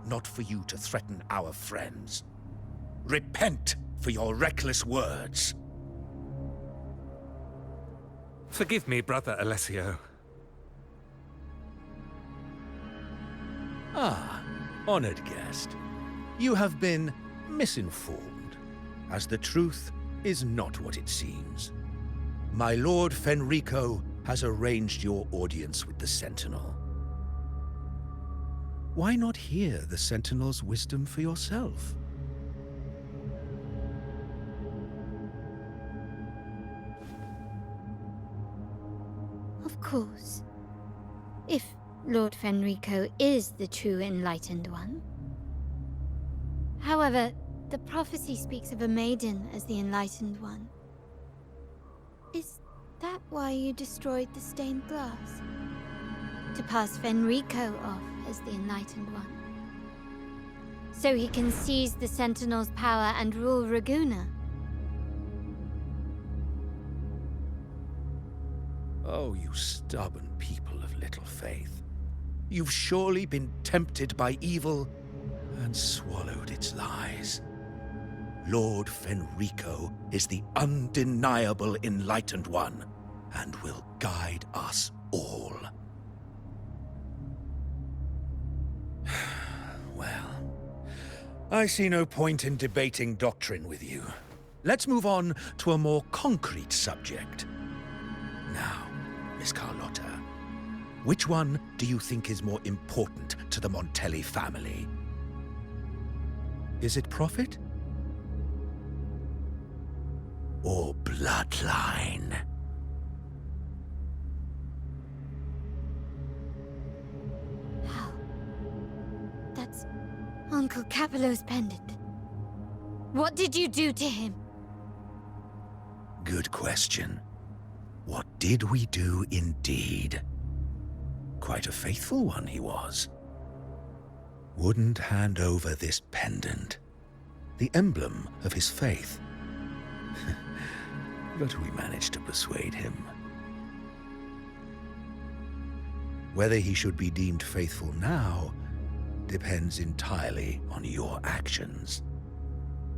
not for you to threaten our friends. Repent for your reckless words. Forgive me, Brother Alessio. Ah, honored guest. You have been misinformed, as the truth is not what it seems. My Lord Fenrico has arranged your audience with the Sentinel. Why not hear the Sentinel's wisdom for yourself? Of course. If Lord Fenrico is the true Enlightened One. However, the prophecy speaks of a maiden as the Enlightened One. Is that why you destroyed the stained glass? To pass Fenrico off as the Enlightened One? So he can seize the Sentinel's power and rule Ragusa? Oh, you stubborn people of little faith. You've surely been tempted by evil and swallowed its lies. Lord Fenrico is the undeniable Enlightened One and will guide us all. Well, I see no point in debating doctrine with you. Let's move on to a more concrete subject. Now, Miss Carlotta, which one do you think is more important to the Montelli family? Is it profit? Or bloodline? How? That's Uncle Capello's pendant. What did you do to him? Good question. What did we do indeed? Quite a faithful one he was. Wouldn't hand over this pendant, the emblem of his faith. But we managed to persuade him. Whether he should be deemed faithful now depends entirely on your actions.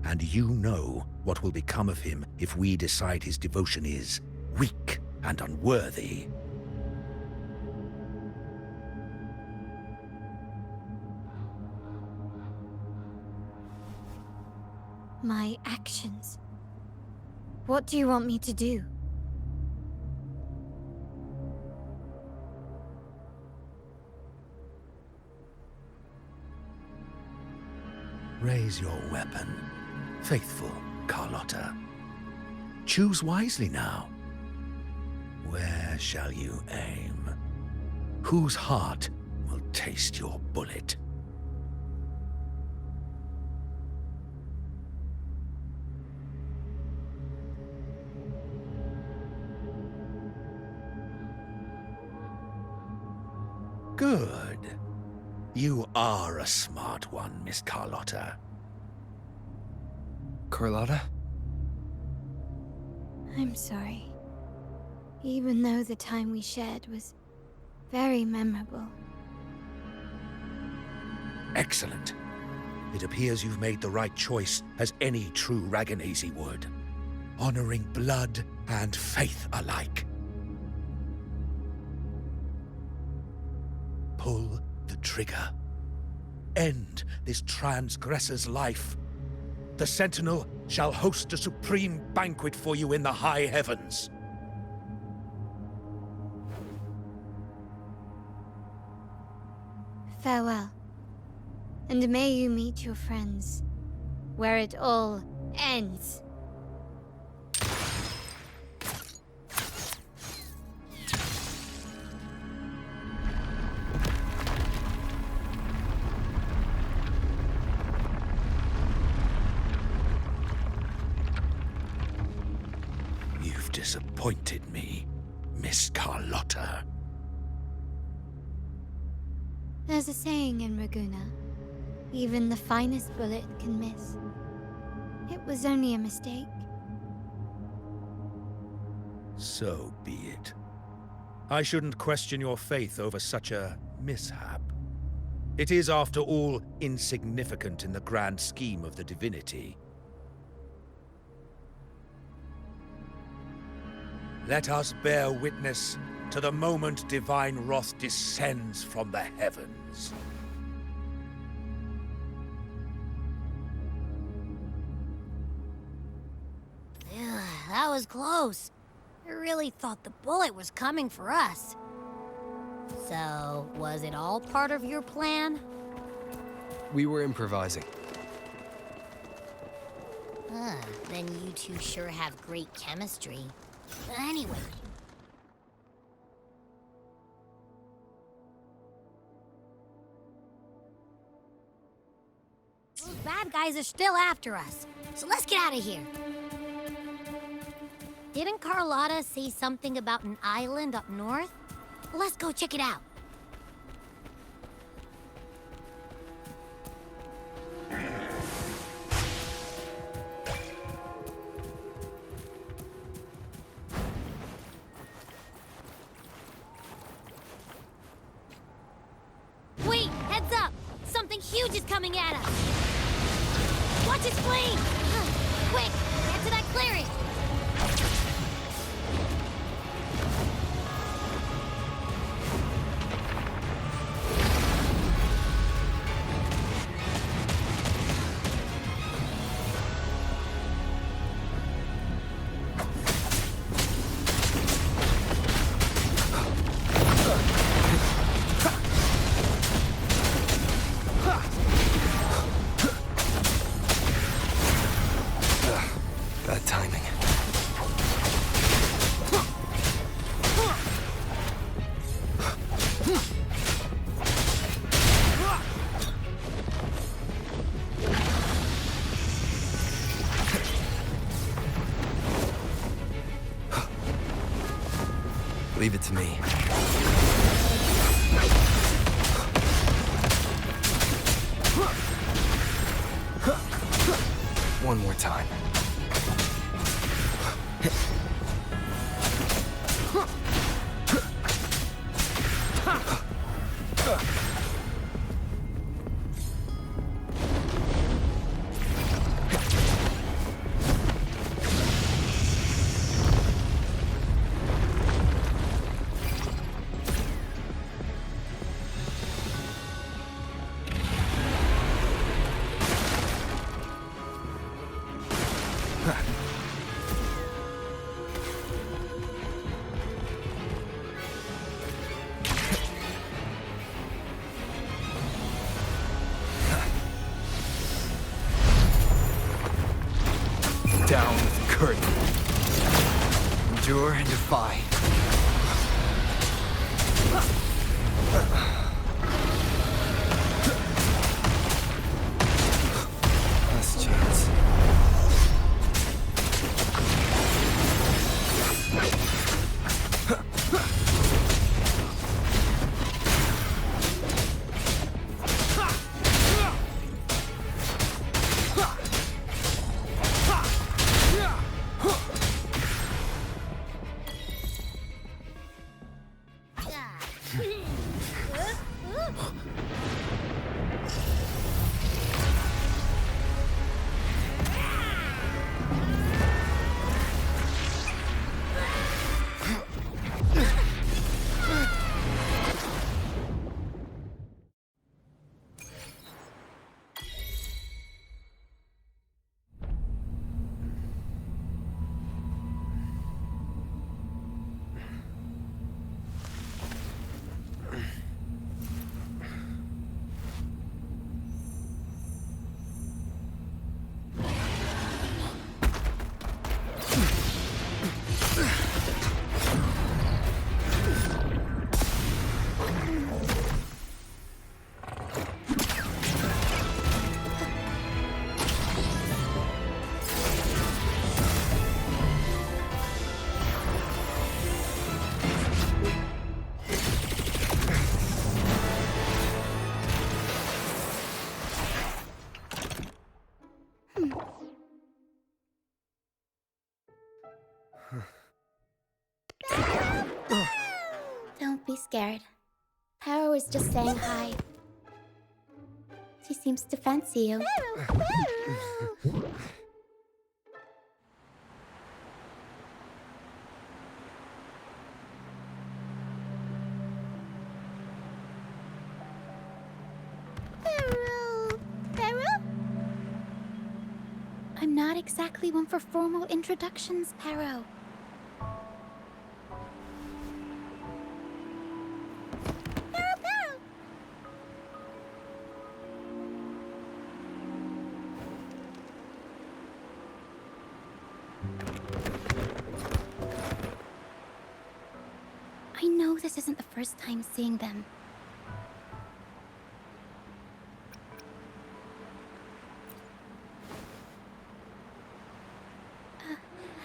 And you know what will become of him if we decide his devotion is weak and unworthy. My actions. What do you want me to do? Raise your weapon, faithful Carlotta. Choose wisely now. Where shall you aim? Whose heart will taste your bullet? Good. You are a smart one, Miss Carlotta. Carlotta? I'm sorry. Even though the time we shared was very memorable. Excellent. It appears you've made the right choice, as any true Raganese would. Honoring blood and faith alike. Pull the trigger. End this transgressor's life. The Sentinel shall host a supreme banquet for you in the high heavens. Farewell. And may you meet your friends, where it all ends. You've disappointed me, Miss Carlotta. There's a saying in Ragusa, even the finest bullet can miss. It was only a mistake. So be it. I shouldn't question your faith over such a mishap. It is, after all, insignificant in the grand scheme of the divinity. Let us bear witness to the moment divine wrath descends from the heavens. That was close. I really thought the bullet was coming for us. So, was it all part of your plan? We were improvising. Then you two sure have great chemistry. Anyway. Those bad guys are still after us, so let's get out of here. Didn't Carlotta say something about an island up north? Let's go check it out. Wait, heads up! Something huge is coming at us! Watch its flame! Quick, get to that clearing! Bad timing. Leave it to me. One more time. Down with the curtain. Endure and defy. Last chance. Don't be scared. Power was just saying hi. He seems to fancy you. I'm not exactly one for formal introductions, Pero. I know this isn't the first time seeing them.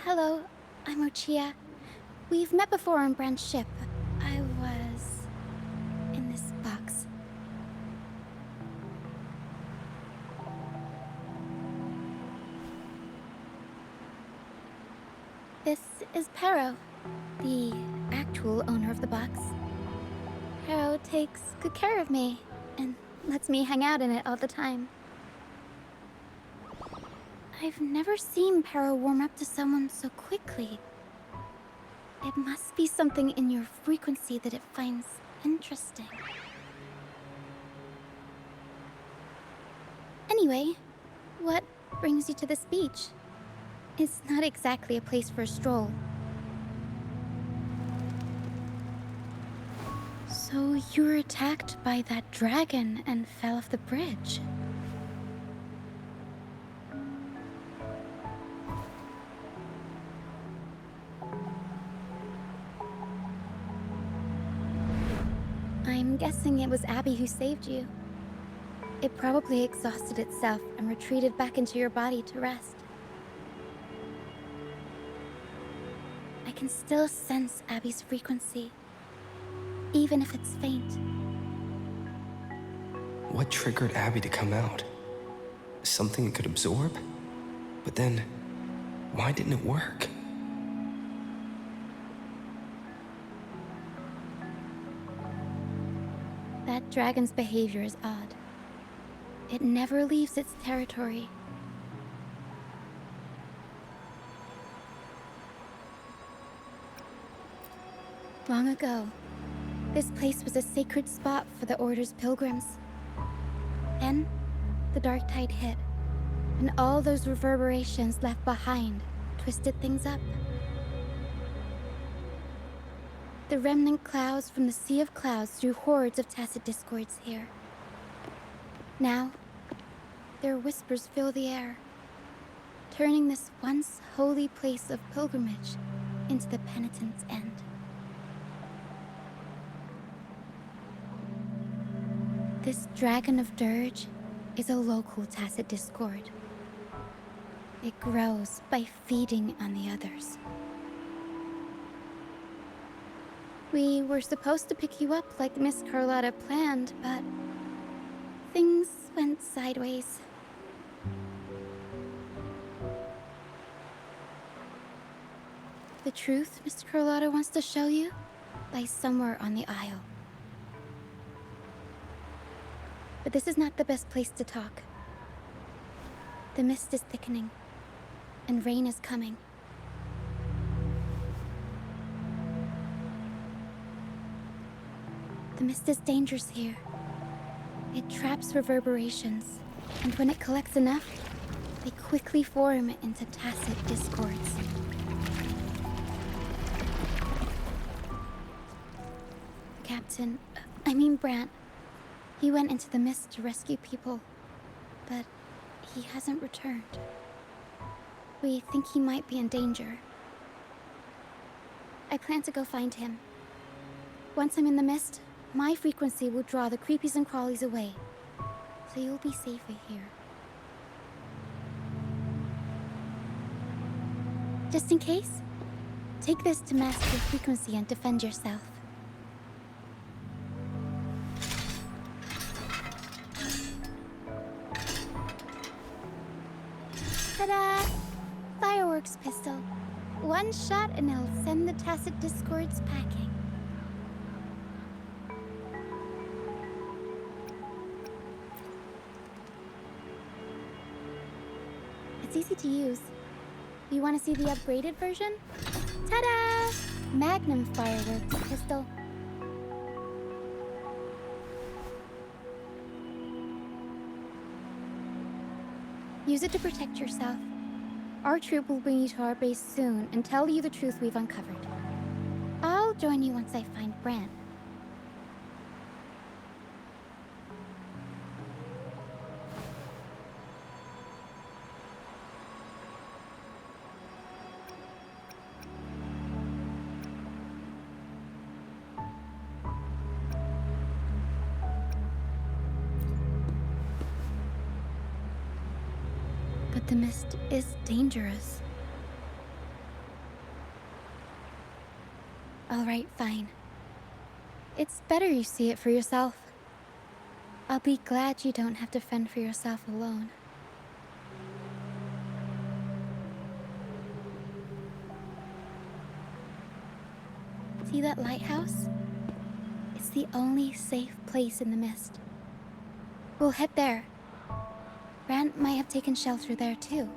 Hello, I'm Ochia. We've met before on Brand's ship. I was in this box. This is Pero, the actual owner of the box. Pero takes good care of me and lets me hang out in it all the time. I've never seen Pero warm up to someone so quickly. It must be something in your frequency that it finds interesting. Anyway, what brings you to this beach? It's not exactly a place for a stroll. So you were attacked by that dragon and fell off the bridge. I'm guessing it was Abby who saved you. It probably exhausted itself and retreated back into your body to rest. I can still sense Abby's frequency, even if it's faint. What triggered Abby to come out? Something it could absorb? But then, why didn't it work? That dragon's behavior is odd. It never leaves its territory. Long ago, this place was a sacred spot for the Order's pilgrims. Then, the dark tide hit, and all those reverberations left behind twisted things up. The remnant clouds from the Sea of Clouds drew hordes of tacit discords here. Now, their whispers fill the air, turning this once holy place of pilgrimage into the penitent's end. This Dragon of Dirge is a local tacit discord. It grows by feeding on the others. We were supposed to pick you up like Miss Carlotta planned, but things went sideways. The truth Miss Carlotta wants to show you lies somewhere on the aisle. But this is not the best place to talk. The mist is thickening, and rain is coming. The mist is dangerous here. It traps reverberations, and when it collects enough, they quickly form into tacit discords. Brant. He went into the mist to rescue people, but he hasn't returned. We think he might be in danger. I plan to go find him. Once I'm in the mist, my frequency will draw the creepies and crawlies away, so you'll be safer here. Just in case, take this to mask your frequency and defend yourself. Ta-da! Fireworks pistol. One shot and it'll send the tacit discords packing. It's easy to use. You want to see the upgraded version? Ta-da! Magnum fireworks pistol. Use it to protect yourself. Our troop will bring you to our base soon and tell you the truth we've uncovered. I'll join you once I find Bran. But the mist is dangerous. Alright, fine. It's better you see it for yourself. I'll be glad you don't have to fend for yourself alone. See that lighthouse? It's the only safe place in the mist. We'll head there. Bran might have taken shelter there too.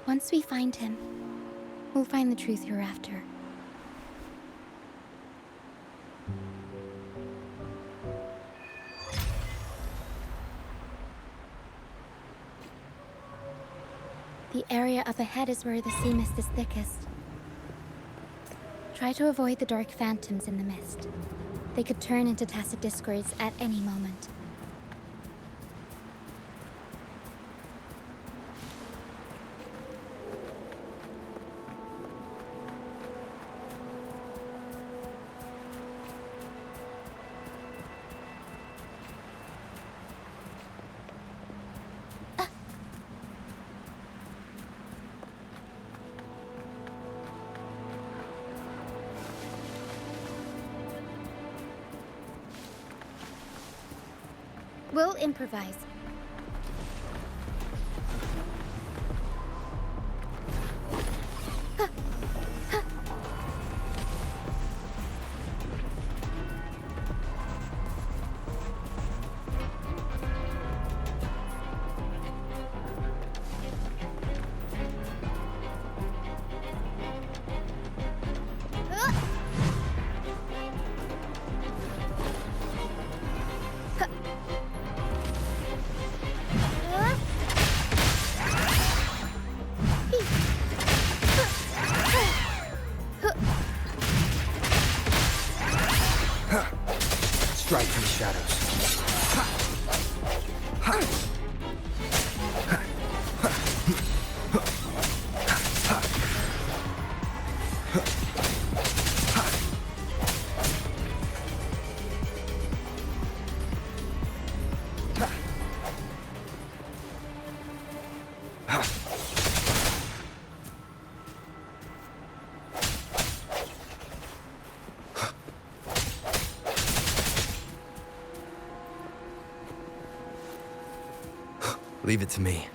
Once we find him, we'll find the truth you're after. The area up ahead is where the sea mist is thickest. Try to avoid the dark phantoms in the mist. They could turn into tacit discords at any moment. We'll improvise. Strike from the shadows. Leave it to me.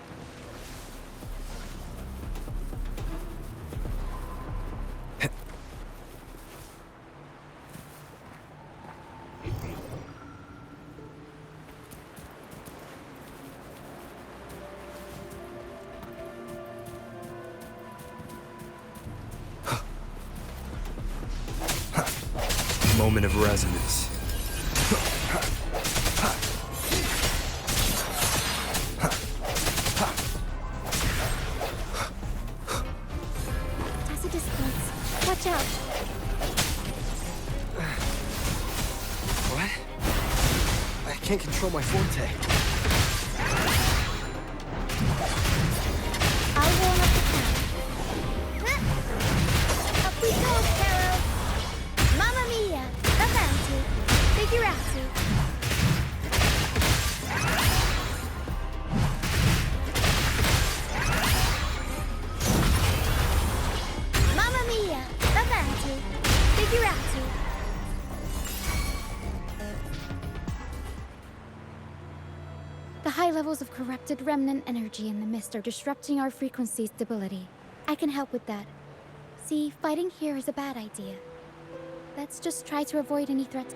Moment of resonance. Watch out! What? I can't control my forte. I'll warm up the camp. Up we go, Carol! Mamma mia! Avanti! Figurati! Mamma mia! Avanti! Figurati! The high levels of corrupted remnant energy in the mist are disrupting our frequency stability. I can help with that. See, fighting here is a bad idea. Let's just try to avoid any threats.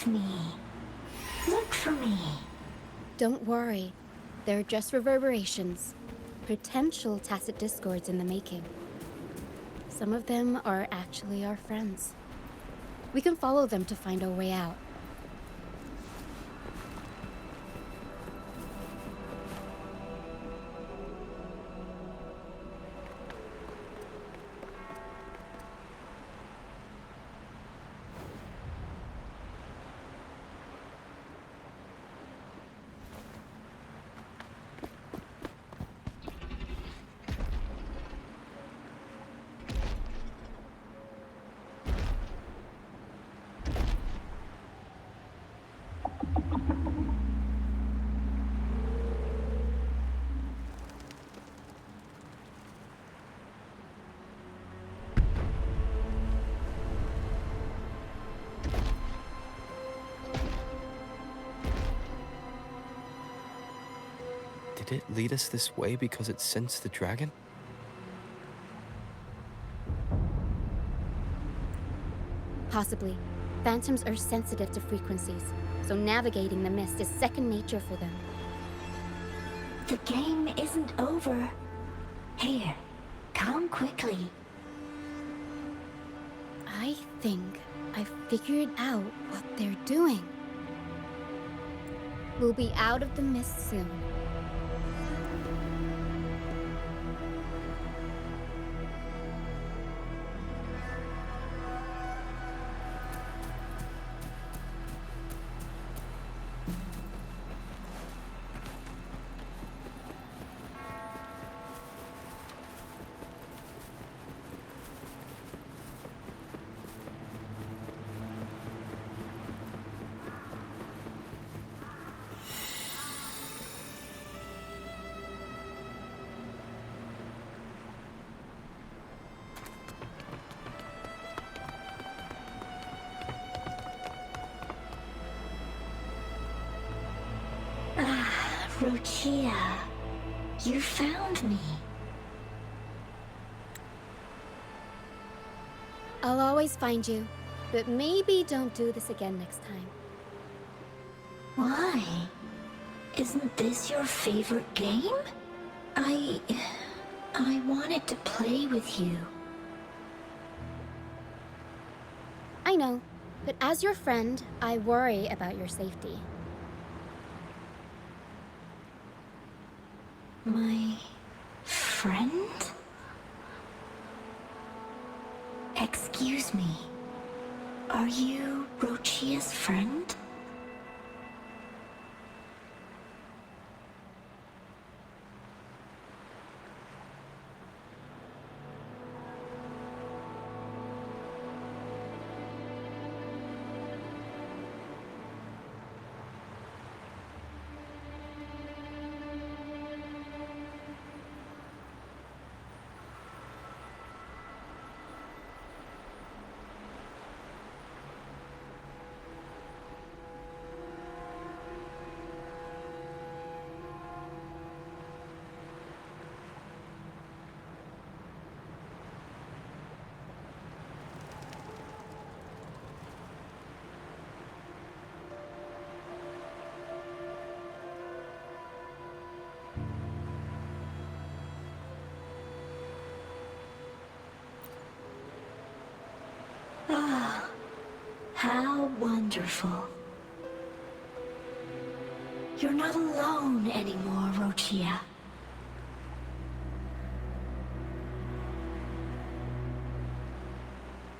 with me. Look for me. Don't worry. They're just reverberations. Potential tacit discords in the making. Some of them are actually our friends. We can follow them to find our way out. Did it lead us this way because it sensed the dragon? Possibly. Phantoms are sensitive to frequencies, so navigating the mist is second nature for them. The game isn't over. Here, come quickly. I think I've figured out what they're doing. We'll be out of the mist soon. Rochia, you found me. I'll always find you, but maybe don't do this again next time. Why? Isn't this your favorite game? I wanted to play with you. I know, but as your friend, I worry about your safety. My friend? Excuse me. Are you Rochia's friend? Ah, how wonderful. You're not alone anymore, Rochia.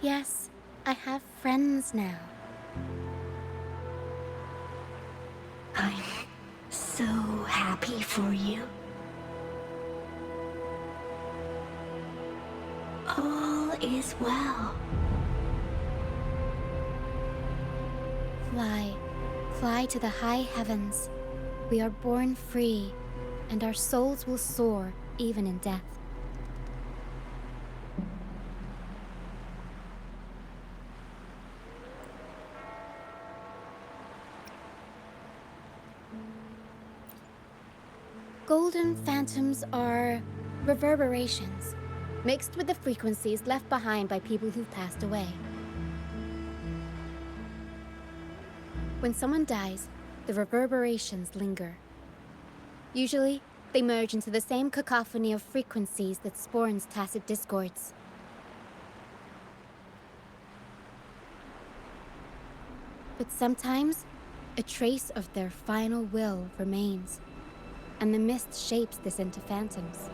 Yes, I have friends now. I'm so happy for you. All is well. Fly, fly to the high heavens. We are born free, and our souls will soar even in death. Golden phantoms are reverberations, mixed with the frequencies left behind by people who've passed away. When someone dies, the reverberations linger. Usually, they merge into the same cacophony of frequencies that spawns tacit discords. But sometimes, a trace of their final will remains, and the mist shapes this into phantoms.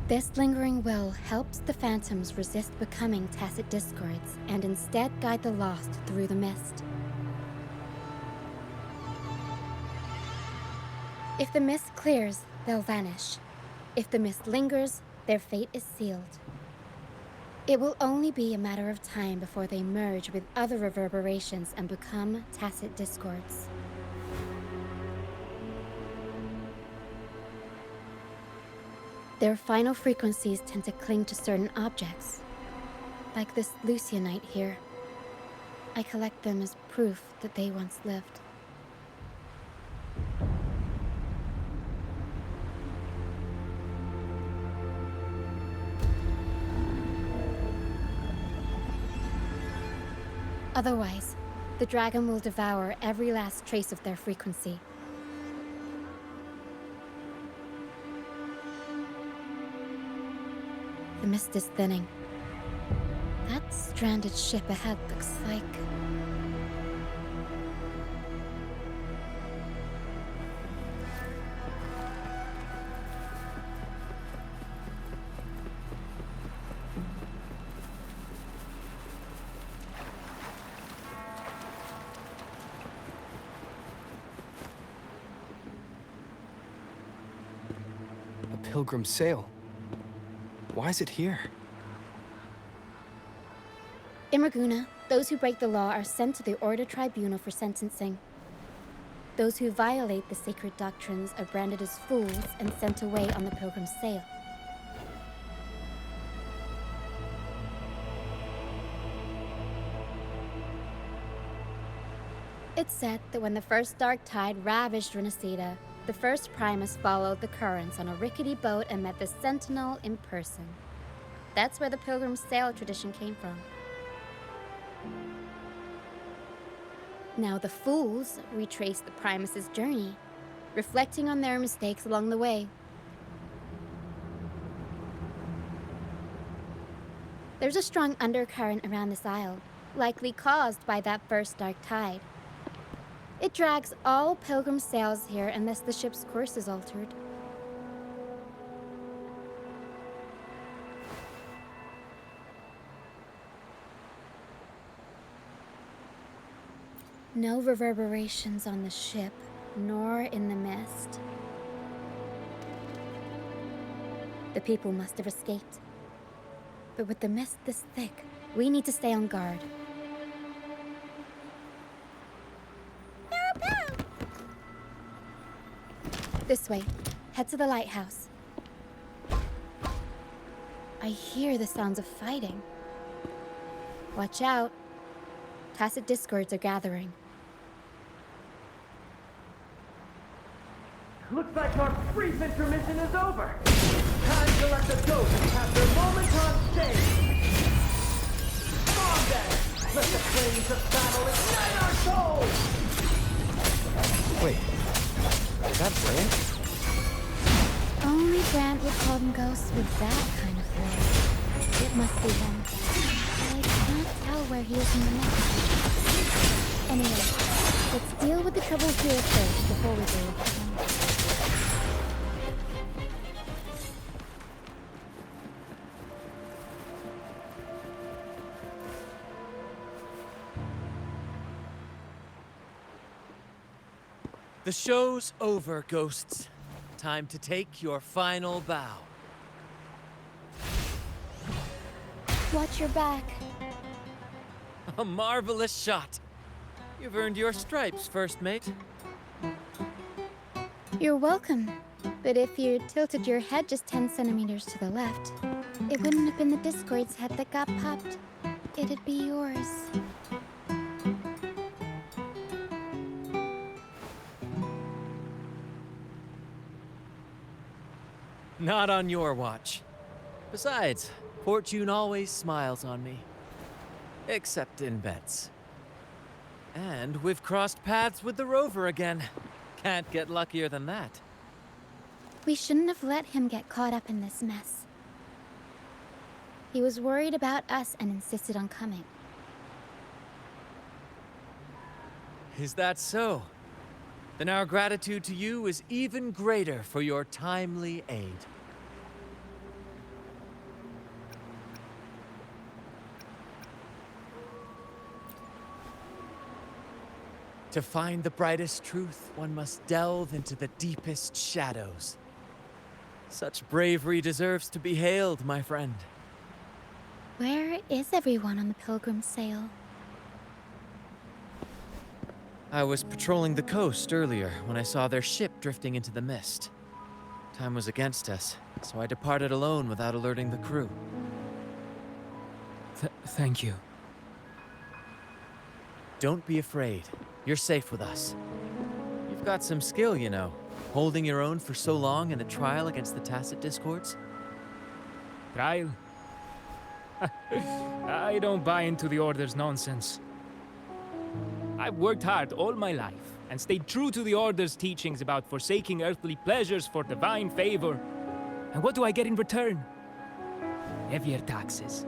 This lingering will helps the phantoms resist becoming tacit discords and instead guide the lost through the mist. If the mist clears, they'll vanish. If the mist lingers, their fate is sealed. It will only be a matter of time before they merge with other reverberations and become tacit discords. Their final frequencies tend to cling to certain objects, like this Lucianite here. I collect them as proof that they once lived. Otherwise, the dragon will devour every last trace of their frequency. The mist is thinning. That stranded ship ahead looks like... A pilgrim sail. Why is it here? In Raguna, those who break the law are sent to the Order Tribunal for sentencing. Those who violate the sacred doctrines are branded as fools and sent away on the pilgrim's sail. It's said that when the first dark tide ravaged Rinascita, the first Primus followed the currents on a rickety boat and met the Sentinel in person. That's where the pilgrim's sail tradition came from. Now the fools retrace the Primus's journey, reflecting on their mistakes along the way. There's a strong undercurrent around this isle, likely caused by that first dark tide. It drags all pilgrim sails here unless the ship's course is altered. No reverberations on the ship, nor in the mist. The people must have escaped. But with the mist this thick, we need to stay on guard. This way. Head to the lighthouse. I hear the sounds of fighting. Watch out. Tacit discords are gathering. Looks like our brief intermission is over. Time to let the ghosts have their moment on stage. Come on then! Let the flames of battle ignite our souls! Wait, is that Brand? Only Brant would call them ghosts with that kind of voice. It must be him. I can't tell where he is in the next. Anyway, let's deal with the trouble here first before we go with him. The show's over, ghosts. Time to take your final bow. Watch your back. A marvelous shot. You've earned your stripes, first mate. You're welcome. But if you tilted your head just 10 centimeters to the left, it wouldn't have been the Discord's head that got popped. It'd be yours. Not on your watch. Besides, fortune always smiles on me. Except in bets. And we've crossed paths with the Rover again. Can't get luckier than that. We shouldn't have let him get caught up in this mess. He was worried about us and insisted on coming. Is that so? Then our gratitude to you is even greater for your timely aid. To find the brightest truth, one must delve into the deepest shadows. Such bravery deserves to be hailed, my friend. Where is everyone on the Pilgrim's Sail? I was patrolling the coast earlier when I saw their ship drifting into the mist. Time was against us, so I departed alone without alerting the crew. Thank you. Don't be afraid. You're safe with us. You've got some skill, you know. Holding your own for so long in a trial against the Tacit Discords. Trial? I don't buy into the Order's nonsense. I've worked hard all my life and stayed true to the Order's teachings about forsaking earthly pleasures for divine favor. And what do I get in return? Heavier taxes.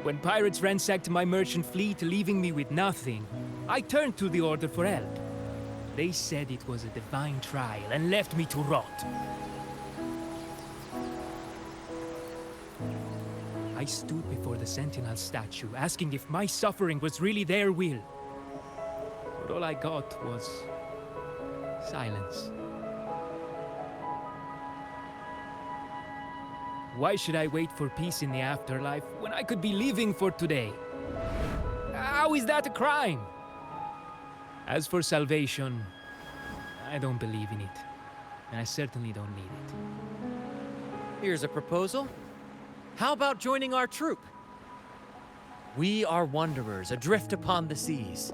When pirates ransacked my merchant fleet, leaving me with nothing, I turned to the Order for help. They said it was a divine trial and left me to rot. I stood before the Sentinel statue, asking if my suffering was really their will. But all I got was silence. Why should I wait for peace in the afterlife when I could be living for today? How is that a crime? As for salvation, I don't believe in it. And I certainly don't need it. Here's a proposal. How about joining our troop? We are wanderers adrift upon the seas.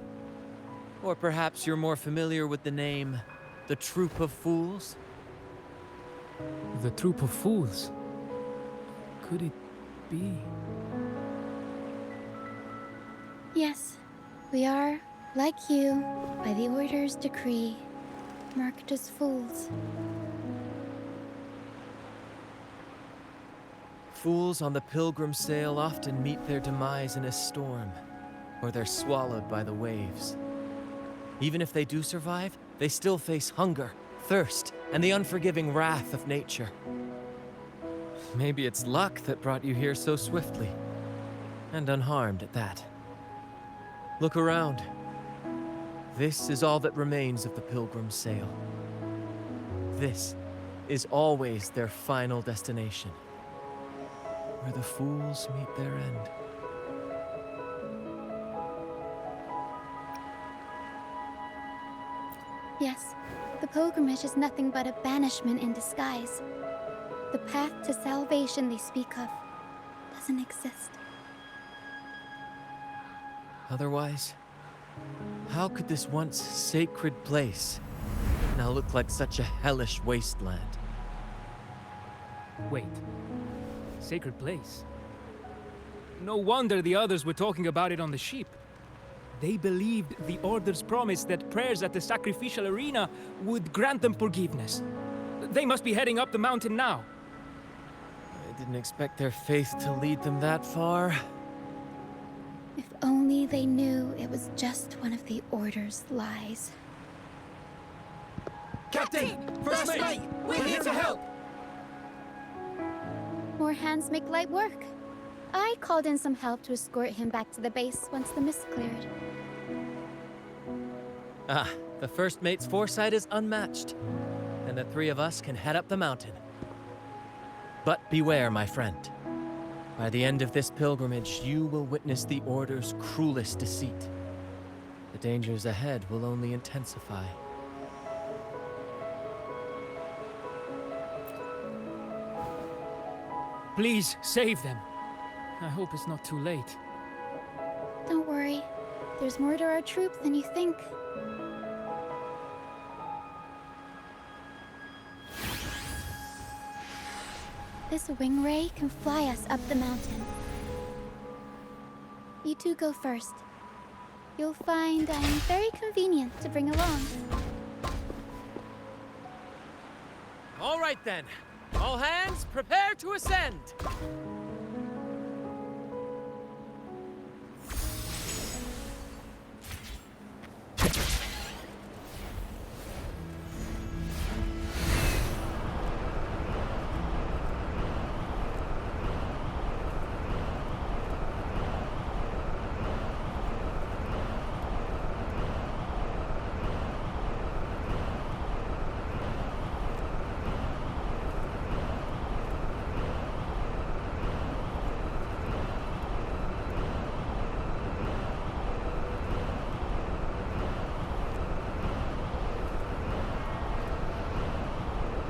Or perhaps you're more familiar with the name, the Troop of Fools? The Troop of Fools? Could it be? Yes, we are, like you, by the Order's decree, marked as fools. Fools on the Pilgrim's Sail often meet their demise in a storm, or they're swallowed by the waves. Even if they do survive, they still face hunger, thirst, and the unforgiving wrath of nature. Maybe it's luck that brought you here so swiftly, and unharmed at that. Look around. This is all that remains of the Pilgrim's Sail. This is always their final destination, where the fools meet their end. Yes, the pilgrimage is nothing but a banishment in disguise. The path to salvation they speak of doesn't exist. Otherwise, how could this once sacred place now look like such a hellish wasteland? Wait. Sacred place? No wonder the others were talking about it on the ship. They believed the Order's promise that prayers at the sacrificial arena would grant them forgiveness. They must be heading up the mountain now. I didn't expect their faith to lead them that far. If only they knew it was just one of the Order's lies. Captain! First mate! We're here to help! More hands make light work. I called in some help to escort him back to the base once the mist cleared. Ah, the first mate's foresight is unmatched, and the three of us can head up the mountain. But beware, my friend. By the end of this pilgrimage, you will witness the Order's cruelest deceit. The dangers ahead will only intensify. Please, save them. I hope it's not too late. Don't worry. There's more to our troop than you think. This wing ray can fly us up the mountain. You two go first. You'll find I'm very convenient to bring along. All right then. All hands, prepare to ascend!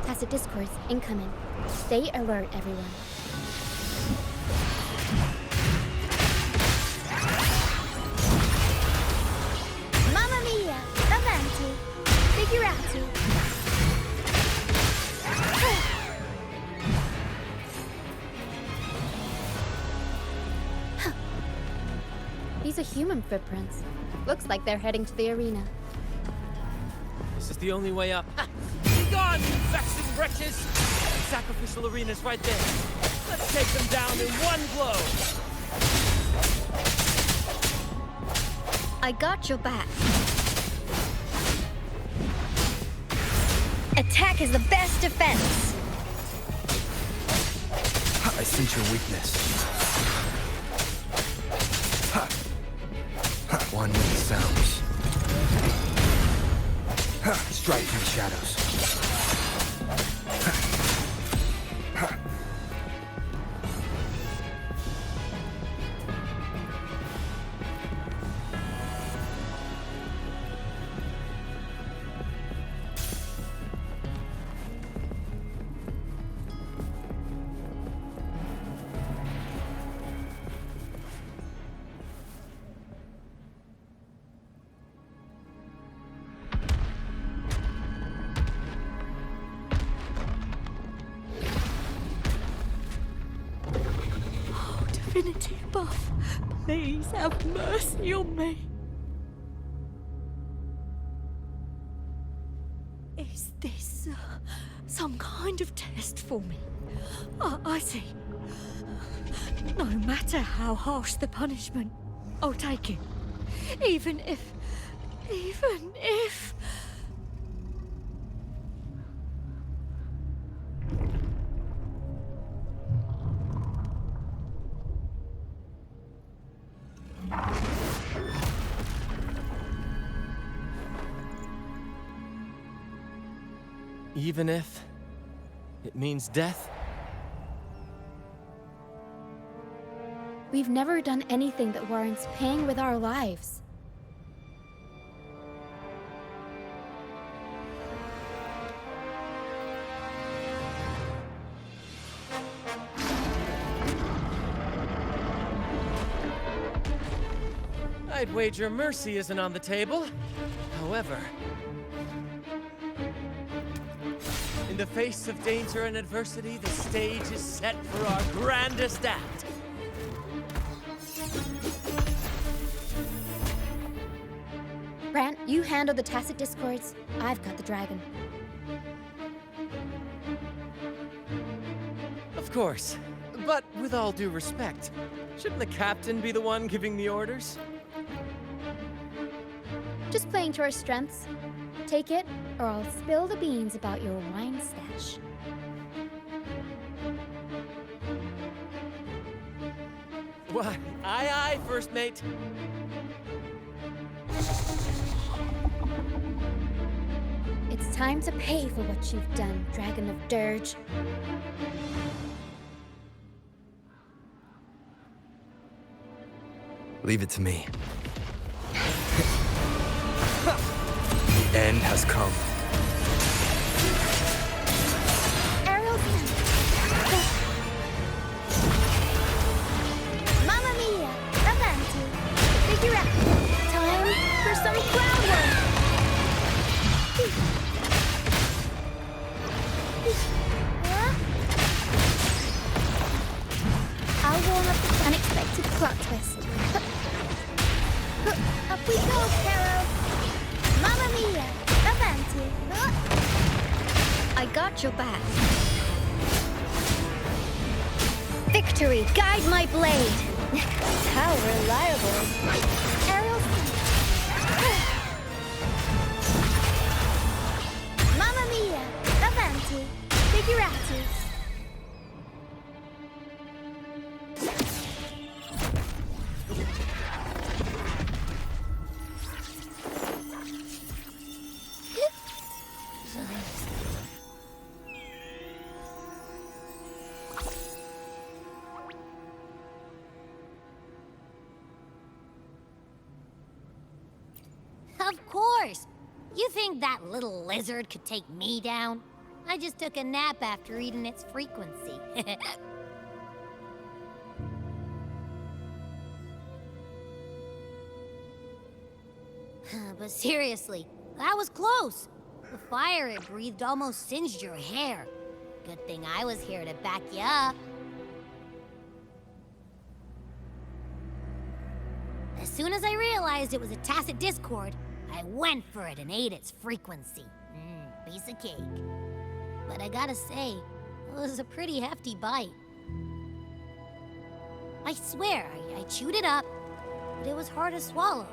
Tacit discords incoming. Stay alert, everyone. Mamma mia! Avanti! Figurati! These are human footprints. Looks like they're heading to the arena. This is the only way up. Be gone, you vexing wretches! The sacrificial arena's right there. Let's take them down in one blow! I got your back. Attack is the best defense. I sense your weakness. One with the sounds. Strike from the shadows. Divinity above, please have mercy on me. Is this some kind of test for me? I see. No matter how harsh the punishment, I'll take it. Even if... Even if it means death? We've never done anything that warrants paying with our lives. I'd wager mercy isn't on the table. However, in the face of danger and adversity, the stage is set for our grandest act. Brant, you handle the tacit discords. I've got the dragon. Of course. But with all due respect, shouldn't the captain be the one giving the orders? Just playing to our strengths. Take it, or I'll spill the beans about your wine stash. Why, aye, first mate. It's time to pay for what you've done, Dragon of Dirge. Leave it to me. The end has come. Aerial Mamma mia! Avanti! Figure out! Time for some groundwork! Plot twist. Up we go, Pharaoh! Mamma mia! Avanti! I got your back. Victory, guide my blade! How reliable! Aerial Mamma mia! Avanti! Figurati! Of course! You think that little lizard could take me down? I just took a nap after reading its frequency. But seriously, that was close. The fire it breathed almost singed your hair. Good thing I was here to back you up. As soon as I realized it was a tacit discord, I went for it and ate its frequency. Piece of cake. But I gotta say, it was a pretty hefty bite. I swear, I chewed it up, but it was hard to swallow.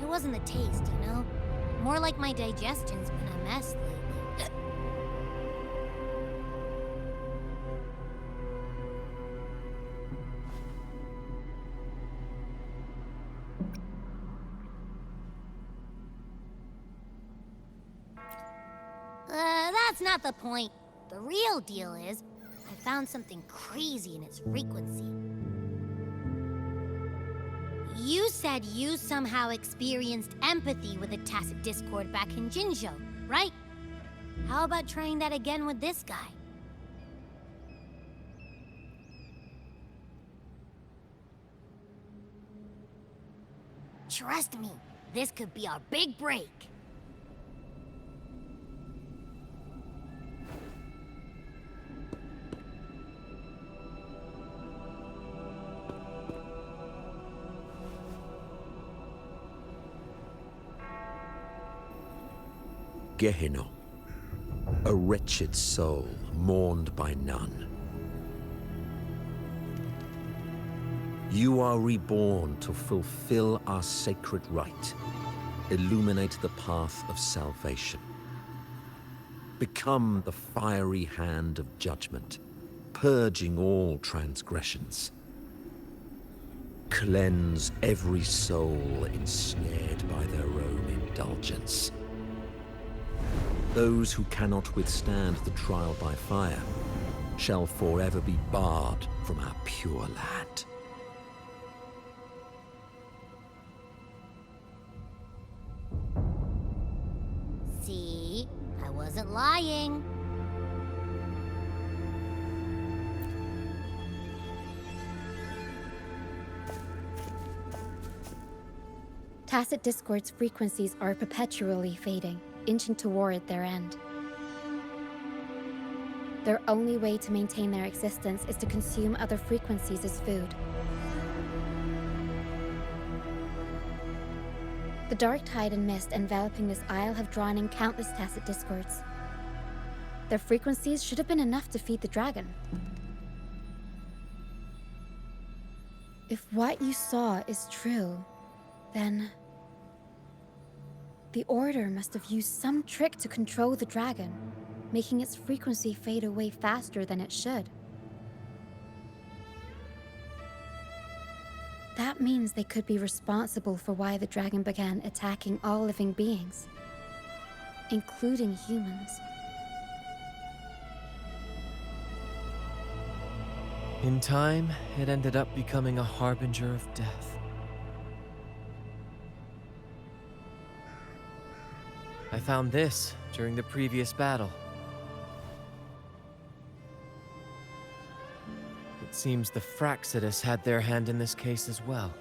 It wasn't the taste, you know? More like my digestion's been a mess lately. That's not the point. The real deal is, I found something crazy in its frequency. You said you somehow experienced empathy with the tacit discord back in Jinzhou, right? How about trying that again with this guy? Trust me, this could be our big break. Gehenna, a wretched soul mourned by none. You are reborn to fulfill our sacred rite, illuminate the path of salvation. Become the fiery hand of judgment, purging all transgressions. Cleanse every soul ensnared by their own indulgence. Those who cannot withstand the trial by fire shall forever be barred from our pure land. See? I wasn't lying. Tacit discord's frequencies are perpetually fading, inching toward their end. Their only way to maintain their existence is to consume other frequencies as food. The dark tide and mist enveloping this isle have drawn in countless tacit discords. Their frequencies should have been enough to feed the dragon. If what you saw is true, then the Order must have used some trick to control the dragon, making its frequency fade away faster than it should. That means they could be responsible for why the dragon began attacking all living beings, including humans. In time, it ended up becoming a harbinger of death. I found this during the previous battle. It seems the Fraxidus had their hand in this case as well.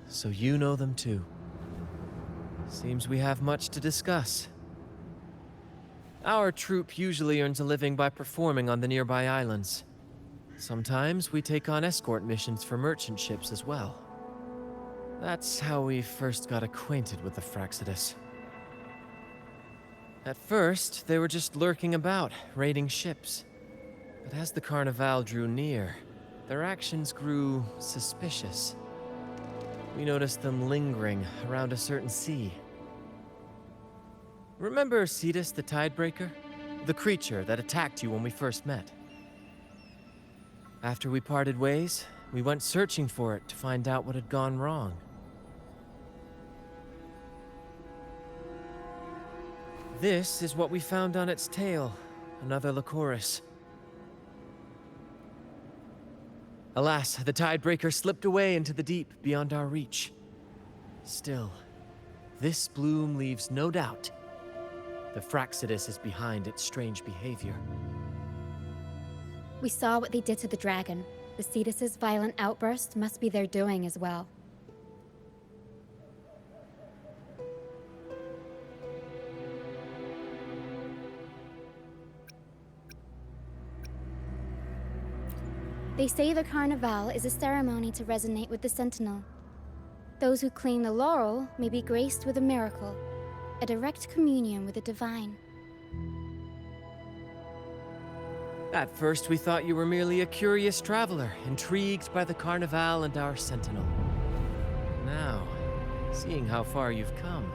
So you know them too. Seems we have much to discuss. Our troupe usually earns a living by performing on the nearby islands. Sometimes we take on escort missions for merchant ships as well. That's how we first got acquainted with the Fraxidus. At first, they were just lurking about, raiding ships. But as the Carnival drew near, their actions grew suspicious. We noticed them lingering around a certain sea. Remember Cetus the Tidebreaker? The creature that attacked you when we first met? After we parted ways, we went searching for it to find out what had gone wrong. This is what we found on its tail, another Lycoris. Alas, the Tidebreaker slipped away into the deep beyond our reach. Still, this bloom leaves no doubt. The Fraxidus is behind its strange behavior. We saw what they did to the dragon. The Cetus's violent outburst must be their doing as well. They say the Carnival is a ceremony to resonate with the Sentinel. Those who claim the laurel may be graced with a miracle, a direct communion with the divine. At first, we thought you were merely a curious traveler, intrigued by the Carnival and our Sentinel. Now, seeing how far you've come,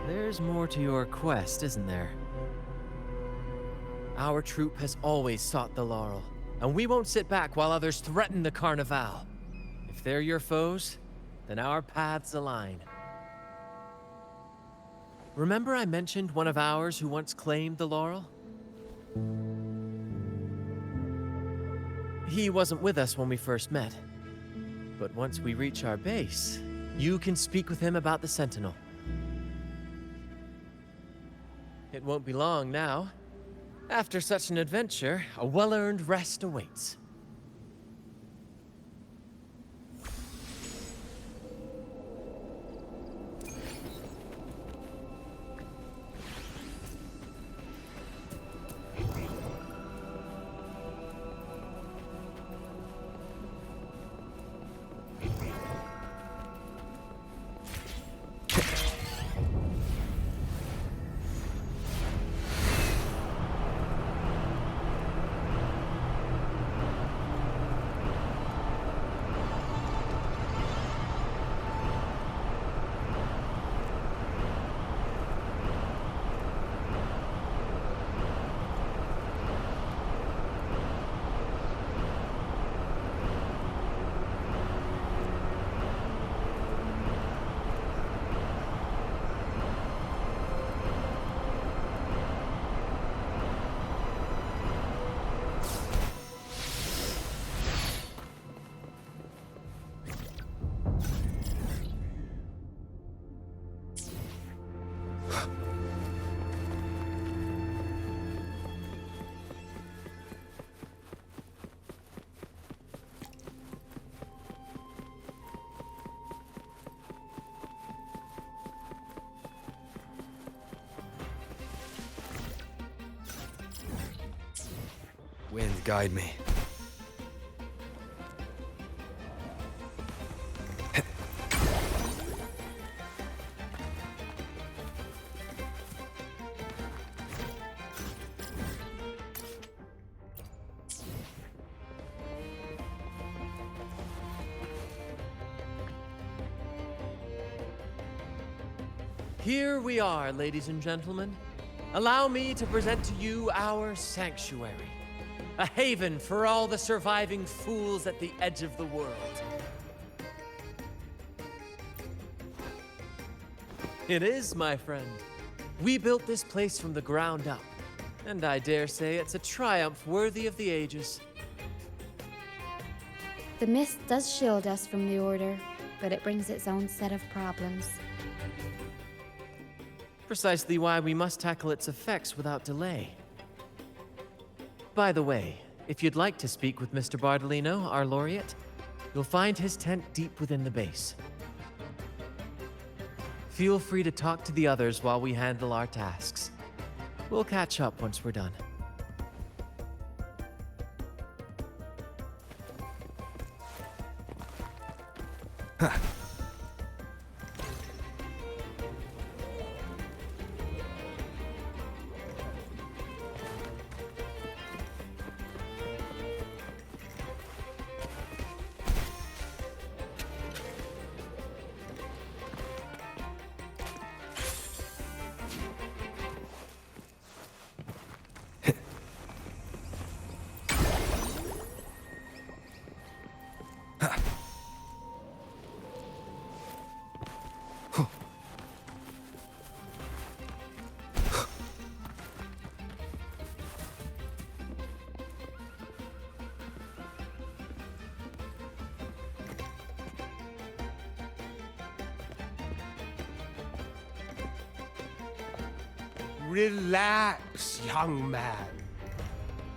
there's more to your quest, isn't there? Our troupe has always sought the laurel, and we won't sit back while others threaten the Carnival. If they're your foes, then our paths align. Remember I mentioned one of ours who once claimed the laurel? He wasn't with us when we first met. But once we reach our base, you can speak with him about the Sentinel. It won't be long now. After such an adventure, a well-earned rest awaits. Wind, guide me. Here we are, ladies and gentlemen. Allow me to present to you our sanctuary. A haven for all the surviving fools at the edge of the world. It is, my friend. We built this place from the ground up, and I dare say it's a triumph worthy of the ages. The mist does shield us from the Order, but it brings its own set of problems. Precisely why we must tackle its effects without delay. By the way, if you'd like to speak with Mr. Bardolino, our laureate, you'll find his tent deep within the base. Feel free to talk to the others while we handle our tasks. We'll catch up once we're done. Relax, young man.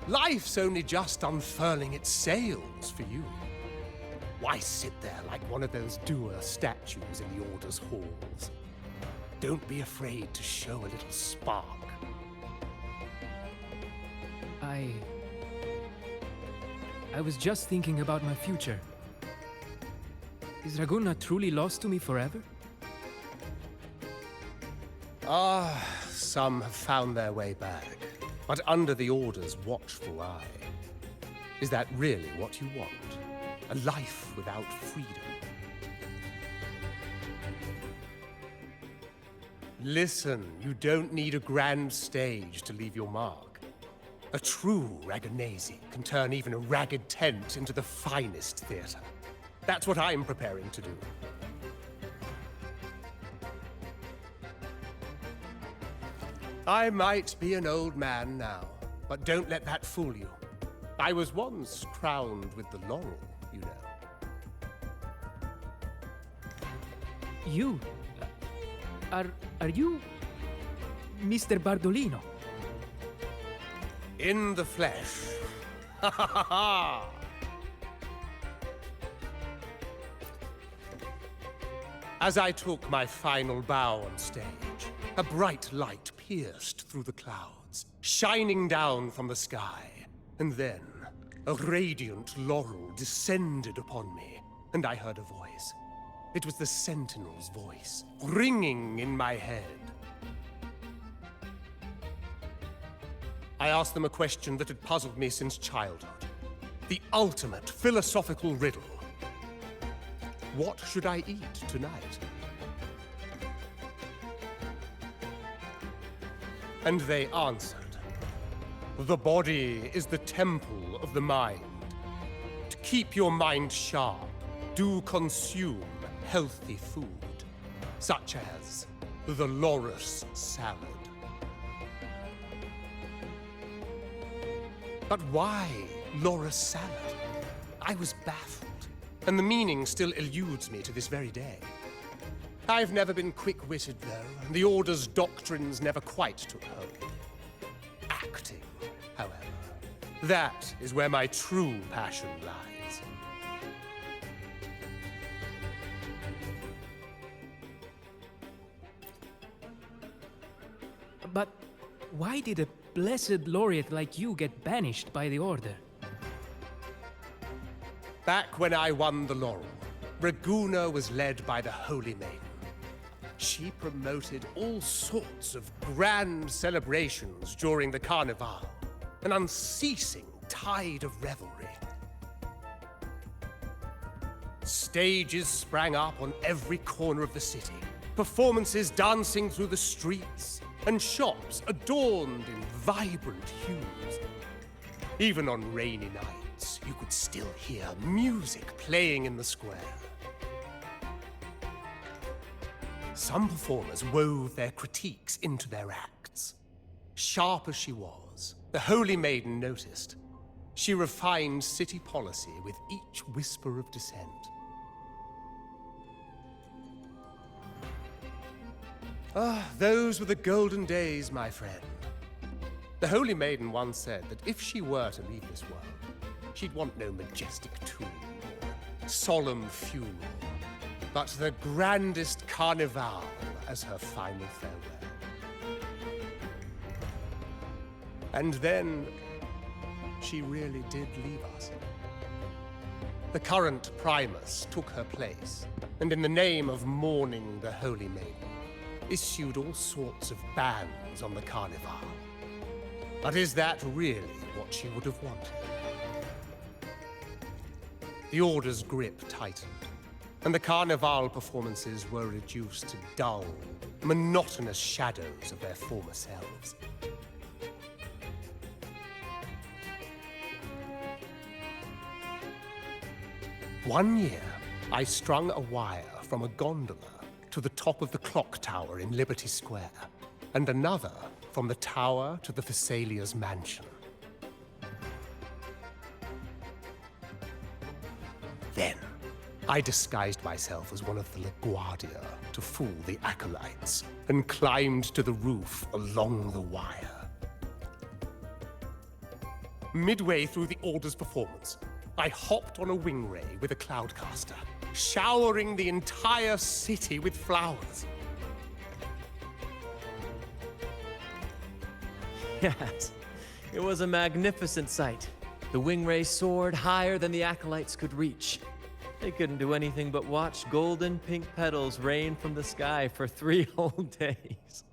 Life's only just unfurling its sails for you. Why sit there like one of those dour statues in the Order's halls? Don't be afraid to show a little spark. I was just thinking about my future. Is Raguna truly lost to me forever? Some have found their way back, but under the Order's watchful eye. Is that really what you want? A life without freedom? Listen, you don't need a grand stage to leave your mark. A true Raganese can turn even a ragged tent into the finest theater. That's what I'm preparing to do. I might be an old man now, but don't let that fool you. I was once crowned with the laurel, you know. You? Are you Mr. Bardolino? In the flesh. Ha ha ha ha! As I took my final bow on stage, a bright light pierced through the clouds, shining down from the sky. And then, a radiant laurel descended upon me, and I heard a voice. It was the Sentinel's voice, ringing in my head. I asked them a question that had puzzled me since childhood. The ultimate philosophical riddle. What should I eat tonight? And they answered, the body is the temple of the mind. To keep your mind sharp, do consume healthy food, such as the Loris salad. But why Loris salad? I was baffled, and the meaning still eludes me to this very day. I've never been quick-witted, though, and the Order's doctrines never quite took hold. Acting, however, that is where my true passion lies. But why did a blessed laureate like you get banished by the Order? Back when I won the laurel, Raguna was led by the Holy Maiden. She promoted all sorts of grand celebrations during the Carnival, an unceasing tide of revelry. Stages sprang up on every corner of the city, performances dancing through the streets, and shops adorned in vibrant hues. Even on rainy nights, you could still hear music playing in the square. Some performers wove their critiques into their acts. Sharp as she was, the Holy Maiden noticed. She refined city policy with each whisper of dissent. Those were the golden days, my friend. The Holy Maiden once said that if she were to leave this world, she'd want no majestic tomb or solemn funeral, but the grandest carnival as her final farewell. And then she really did leave us. The current Primus took her place, and in the name of mourning the Holy Maiden, issued all sorts of bans on the Carnival. But is that really what she would have wanted? The Order's grip tightened, and the Carnival performances were reduced to dull, monotonous shadows of their former selves. One year, I strung a wire from a gondola to the top of the clock tower in Liberty Square, and another from the tower to the Thessalia's mansion. Then, I disguised myself as one of the LaGuardia to fool the acolytes, and climbed to the roof along the wire. Midway through the Order's performance, I hopped on a wing ray with a cloudcaster, showering the entire city with flowers. Yes, it was a magnificent sight. The wing ray soared higher than the acolytes could reach. They couldn't do anything but watch golden pink petals rain from the sky for 3 whole days.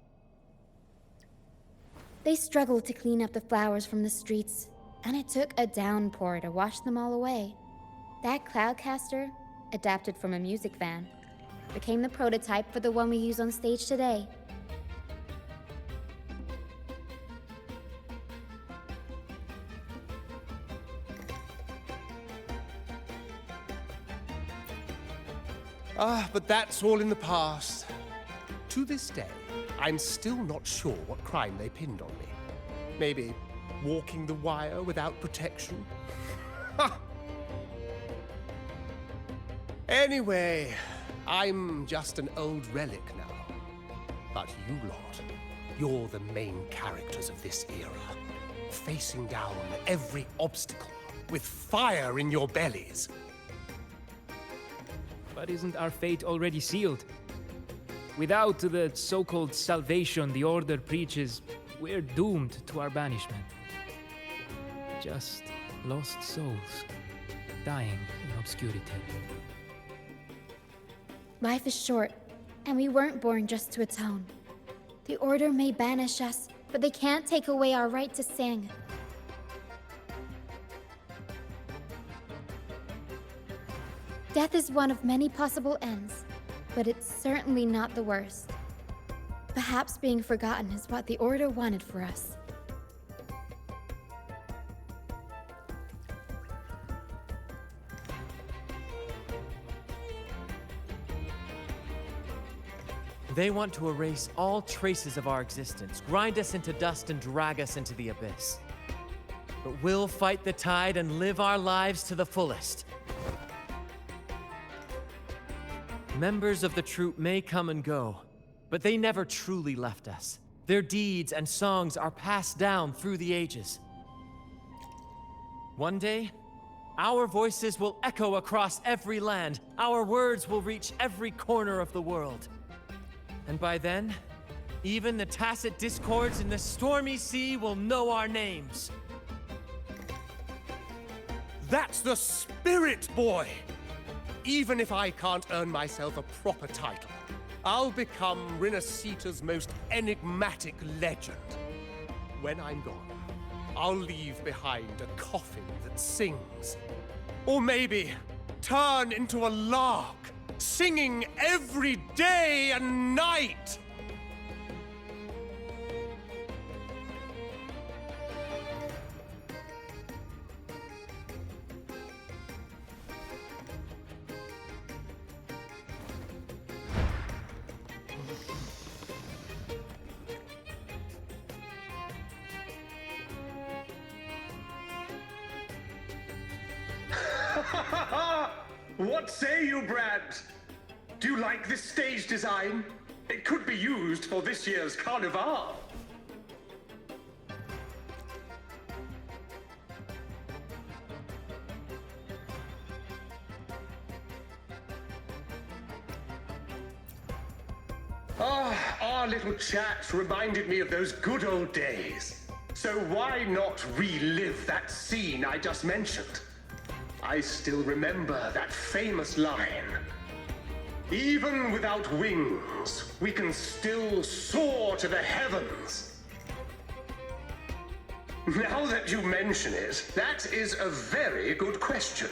They struggled to clean up the flowers from the streets, and it took a downpour to wash them all away. That cloudcaster, adapted from a music van, became the prototype for the one we use on stage today. But that's all in the past. To this day, I'm still not sure what crime they pinned on me. Maybe walking the wire without protection? Anyway, I'm just an old relic now. But you lot, you're the main characters of this era, facing down every obstacle with fire in your bellies. But isn't our fate already sealed? Without the so-called salvation the Order preaches, we're doomed to our banishment. Just lost souls, dying in obscurity. Life is short, and we weren't born just to atone. The Order may banish us, but they can't take away our right to sing. Death is one of many possible ends, but it's certainly not the worst. Perhaps being forgotten is what the Order wanted for us. They want to erase all traces of our existence, grind us into dust and drag us into the abyss. But we'll fight the tide and live our lives to the fullest. Members of the troupe may come and go, but they never truly left us. Their deeds and songs are passed down through the ages. One day, our voices will echo across every land. Our words will reach every corner of the world. And by then, even the tacit discords in the stormy sea will know our names. That's the spirit, boy! Even if I can't earn myself a proper title, I'll become Rinascita's most enigmatic legend. When I'm gone, I'll leave behind a coffin that sings. Or maybe turn into a lark, singing every day and night! What say you, Brad? Do you like this stage design? It could be used for this year's Carnival. Our little chat reminded me of those good old days. So why not relive that scene I just mentioned? I still remember that famous line. Even without wings, we can still soar to the heavens. Now that you mention it, that is a very good question.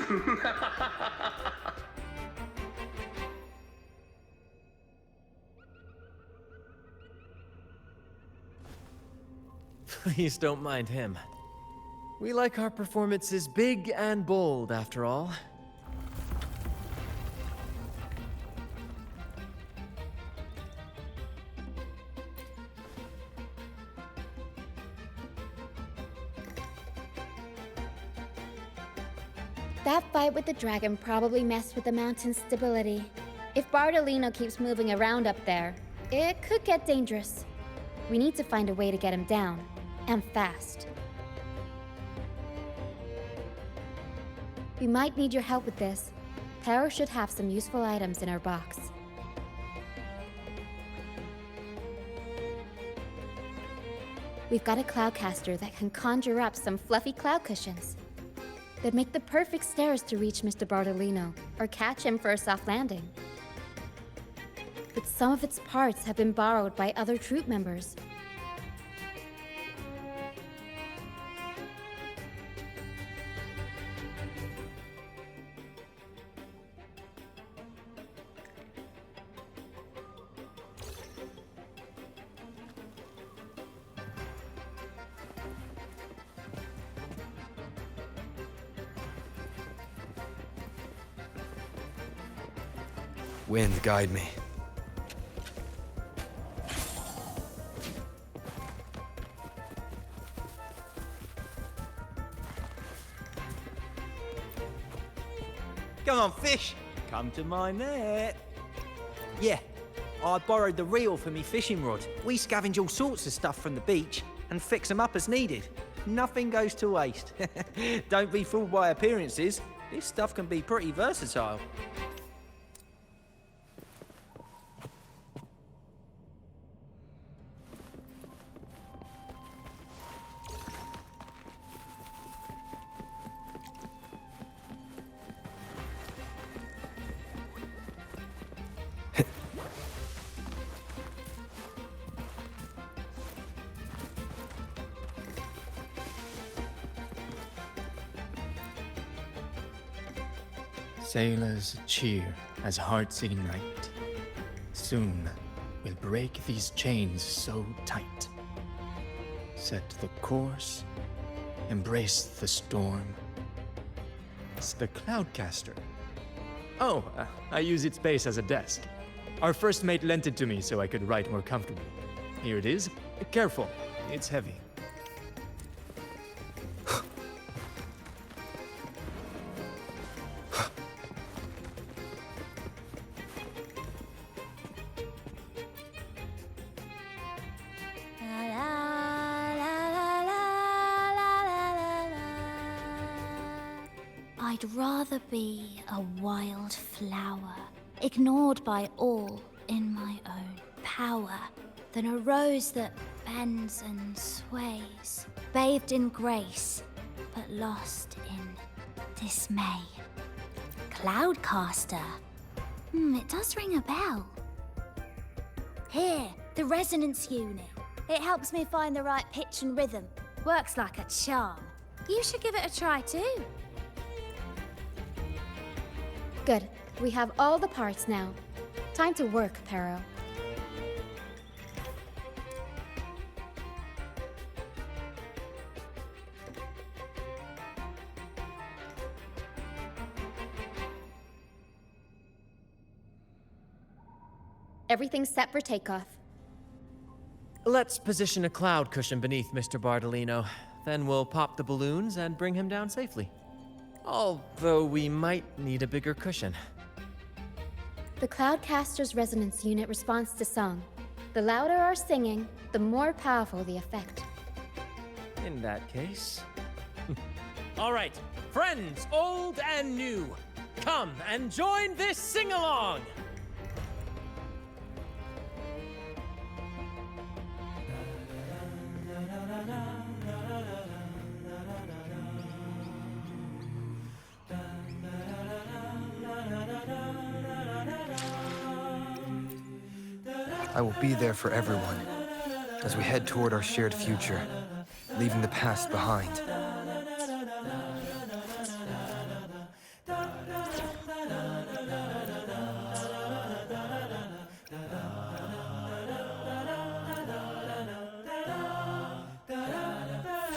Please don't mind him. We like our performances big and bold, after all. That fight with the dragon probably messed with the mountain's stability. If Bardolino keeps moving around up there, it could get dangerous. We need to find a way to get him down, and fast. We might need your help with this. Taro should have some useful items in her box. We've got a cloudcaster that can conjure up some fluffy cloud cushions. They'd make the perfect stairs to reach Mr. Bardolino, or catch him for a soft landing. But some of its parts have been borrowed by other troop members. Wind, guide me. Come on, fish. Come to my net. Yeah, I borrowed the reel for me fishing rod. We scavenge all sorts of stuff from the beach and fix them up as needed. Nothing goes to waste. Don't be fooled by appearances. This stuff can be pretty versatile. Sailors cheer as hearts ignite. Soon we'll break these chains so tight. Set the course, embrace the storm. It's the Cloudcaster. Oh, I use its base as a desk. Our first mate lent it to me so I could write more comfortably. Here it is. Careful, it's heavy. I'd rather be a wild flower, ignored by all in my own power, than a rose that bends and sways, bathed in grace, but lost in dismay. Cloudcaster. It does ring a bell. Here, the resonance unit. It helps me find the right pitch and rhythm. Works like a charm. You should give it a try too. Good. We have all the parts now. Time to work, Pero. Everything's set for takeoff. Let's position a cloud cushion beneath Mr. Bardolino. Then we'll pop the balloons and bring him down safely. Although we might need a bigger cushion. The Cloudcaster's resonance unit responds to song. The louder our singing, the more powerful the effect. In that case... All right, friends old and new, come and join this sing-along! I will be there for everyone as we head toward our shared future, leaving the past behind.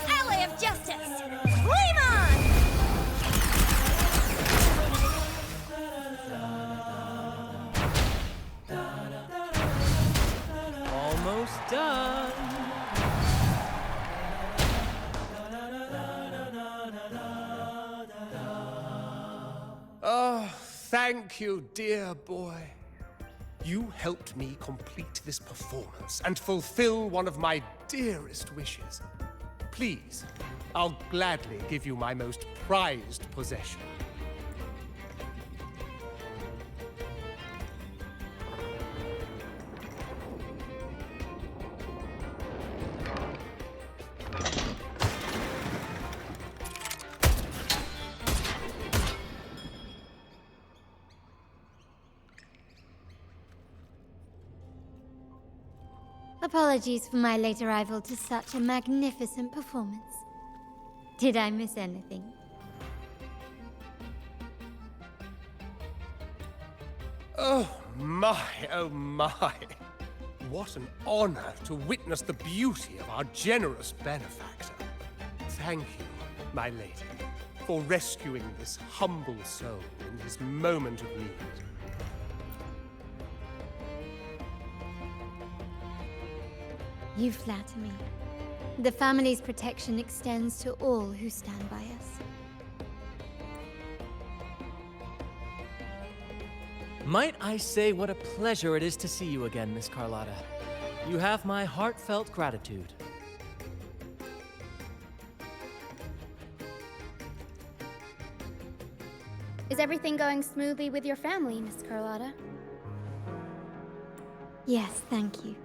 Alley of Justice! Flame on! Almost done. Oh, thank you, dear boy. You helped me complete this performance and fulfill one of my dearest wishes. Please, I'll gladly give you my most prized possession. Apologies for my late arrival to such a magnificent performance. Did I miss anything? Oh my, oh my. What an honor to witness the beauty of our generous benefactor. Thank you, my lady, for rescuing this humble soul in his moment of need. You flatter me. The family's protection extends to all who stand by us. Might I say what a pleasure it is to see you again, Miss Carlotta. You have my heartfelt gratitude. Is everything going smoothly with your family, Miss Carlotta? Yes, thank you.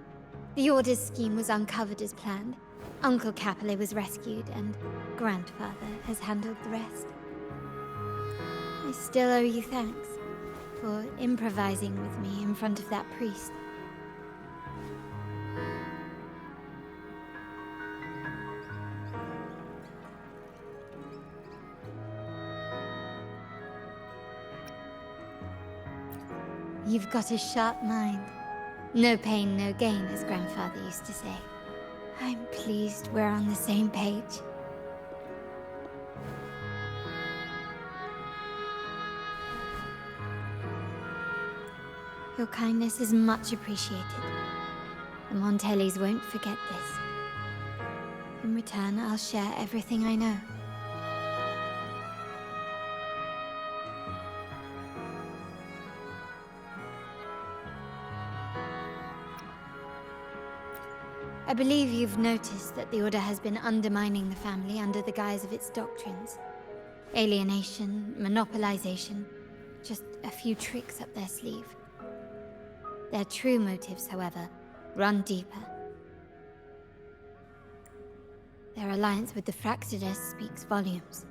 The Order's scheme was uncovered as planned. Uncle Capilet was rescued, and Grandfather has handled the rest. I still owe you thanks for improvising with me in front of that priest. You've got a sharp mind. No pain, no gain, as Grandfather used to say. I'm pleased we're on the same page. Your kindness is much appreciated. The Montellis won't forget this. In return, I'll share everything I know. I believe you've noticed that the Order has been undermining the family under the guise of its doctrines. Alienation, monopolization, just a few tricks up their sleeve. Their true motives, however, run deeper. Their alliance with the Fraxidus speaks volumes.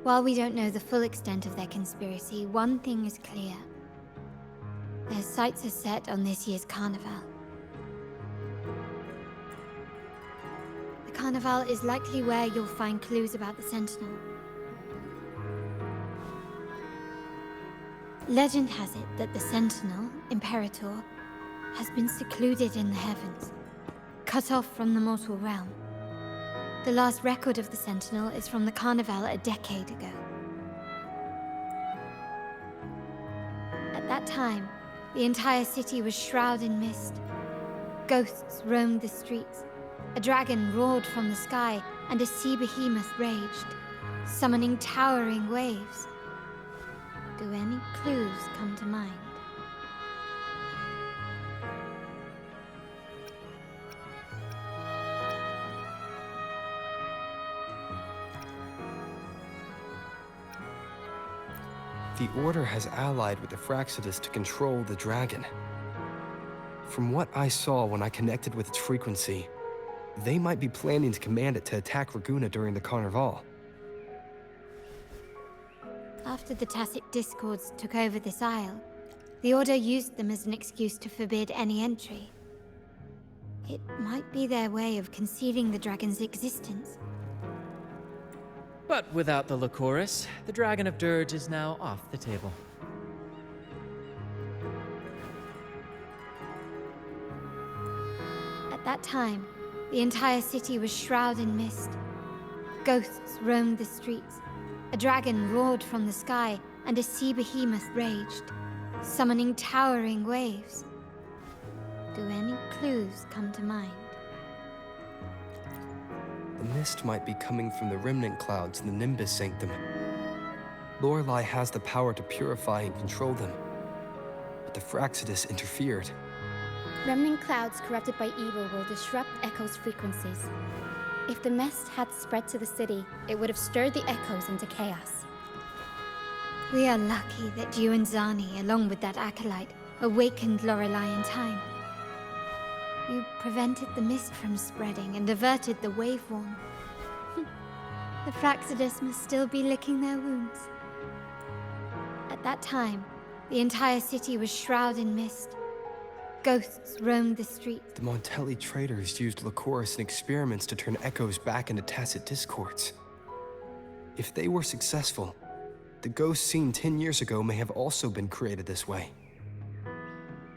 While we don't know the full extent of their conspiracy, one thing is clear. Their sights are set on this year's carnival. The carnival is likely where you'll find clues about the Sentinel. Legend has it that the Sentinel, Imperator, has been secluded in the heavens, cut off from the mortal realm. The last record of the Sentinel is from the Carnival a decade ago. At that time, the entire city was shrouded in mist. Ghosts roamed the streets. A dragon roared from the sky, and a sea behemoth raged, summoning towering waves. Do any clues come to mind? The Order has allied with the Fraxidus to control the dragon. From what I saw when I connected with its frequency, they might be planning to command it to attack Raguna during the Carnival. After the Tacit Discords took over this isle, the Order used them as an excuse to forbid any entry. It might be their way of concealing the dragon's existence. But without the Lycoris, the Dragon of Dirge is now off the table. At that time, the entire city was shrouded in mist. Ghosts roamed the streets. A dragon roared from the sky, and a sea behemoth raged, summoning towering waves. Do any clues come to mind? The mist might be coming from the remnant clouds in the Nimbus Sanctum. Lorelei has the power to purify and control them, but the Fraxidus interfered. Remnant clouds corrupted by evil will disrupt Echo's frequencies. If the mist had spread to the city, it would have stirred the echoes into chaos. We are lucky that you and Zani, along with that acolyte, awakened Lorelei in time. You prevented the mist from spreading and averted the waveworn. The Fraxidus must still be licking their wounds. At that time, the entire city was shrouded in mist. Ghosts roamed the streets. The Montelli traders used Lycoris in experiments to turn echoes back into tacit discords. If they were successful, the ghosts seen 10 years ago may have also been created this way.